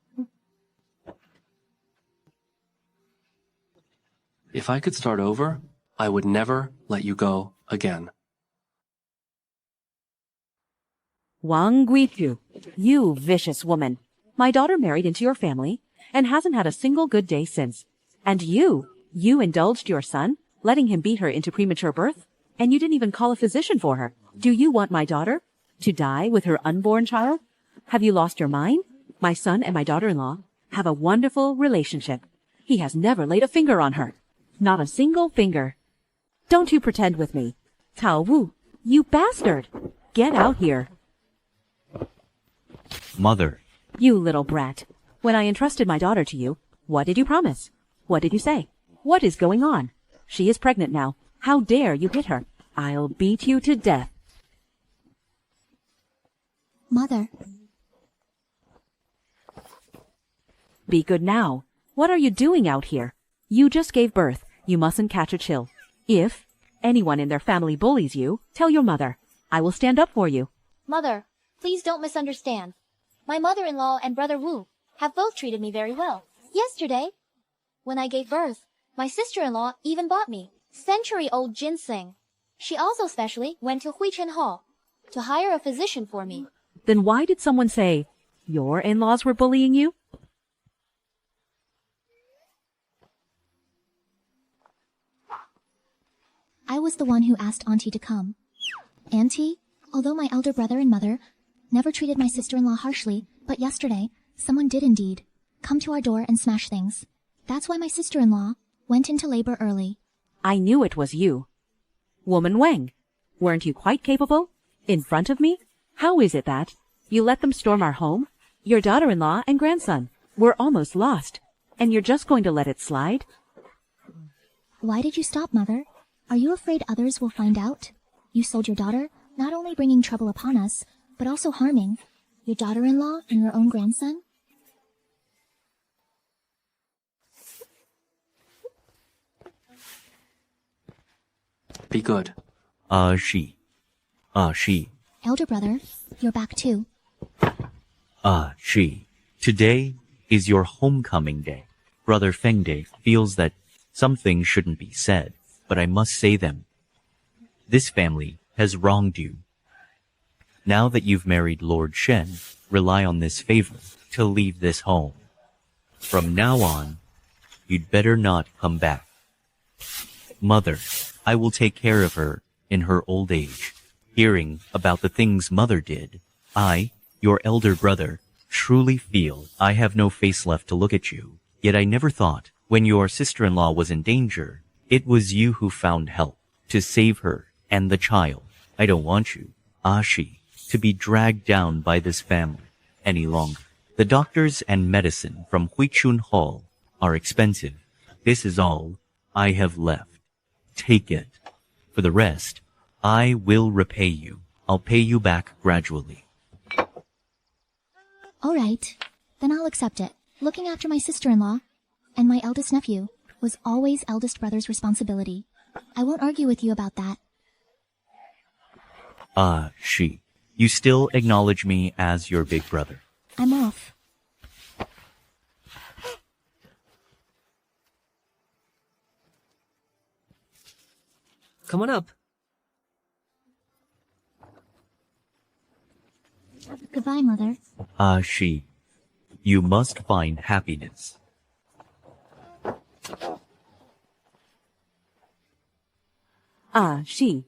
If I could start over, I would never let you go again. Wang Guitu, you vicious woman. My daughter married into your family and hasn't had a single good day since. And you indulged your son, letting him beat her into premature birth, and you didn't even call a physician for her. Do you want my daughter to die with her unborn child? Have you lost your mind? My son and my daughter-in-law have a wonderful relationship. He has never laid a finger on her. Not a single finger. Don't you pretend with me. Cao Wu, you bastard! Get out here. Mother, You little brat. When I entrusted my daughter to you, what did you promise? What did you say? What is going on? She is pregnant now. How dare you hit her? I'll beat you to death. Mother. Be good now. What are you doing out here? You just gave birth. You mustn't catch a chill. If anyone in their family bullies you, tell your mother. I will stand up for you. Mother, please don't misunderstand. My mother-in-law and brother Wu have both treated me very well. Yesterday, when I gave birth, my sister-in-law even bought me century-old ginseng. She also specially went to Huichen Hall to hire a physician for me. Then why did someone say your in-laws were bullying you? I was the one who asked Auntie to come. Auntie, although my elder brother and mother never treated my sister-in-law harshly, but yesterday, someone did indeed come to our door and smash things. That's why my sister-in-law went into labor early. I knew it was you. Woman Wang, weren't you quite capable? In front of me? How is it that you let them storm our home? Your daughter-in-law and grandson were almost lost, and you're just going to let it slide? Why did you stop, Mother? Are you afraid others will find out? You sold your daughter, not only bringing trouble upon us, but also harming your daughter-in-law and your own grandson? Be good. She. Elder brother, you're back too. She. Today is your homecoming day. Brother Fengde feels that some things shouldn't be said, but I must say them. This family has wronged you. Now that you've married Lord Shen, rely on this favor to leave this home. From now on, you'd better not come back. Mother, I will take care of her in her old age. Hearing about the things Mother did, I, your elder brother, truly feel I have no face left to look at you. Yet I never thought, when your sister-in-law was in danger, it was you who found help to save her and the child. I don't want you, Shi, to be dragged down by this family any longer. The doctors and medicine from Huichun Hall are expensive. This is all I have left. Take it. For the rest, I will repay you. I'll pay you back gradually. All right, then I'll accept it. Looking after my sister-in-law and my eldest nephew was always eldest brother's responsibility. I won't argue with you about that. She. You still acknowledge me as your big brother. I'm off. Come on up. Goodbye, Mother. She. You must find happiness. She.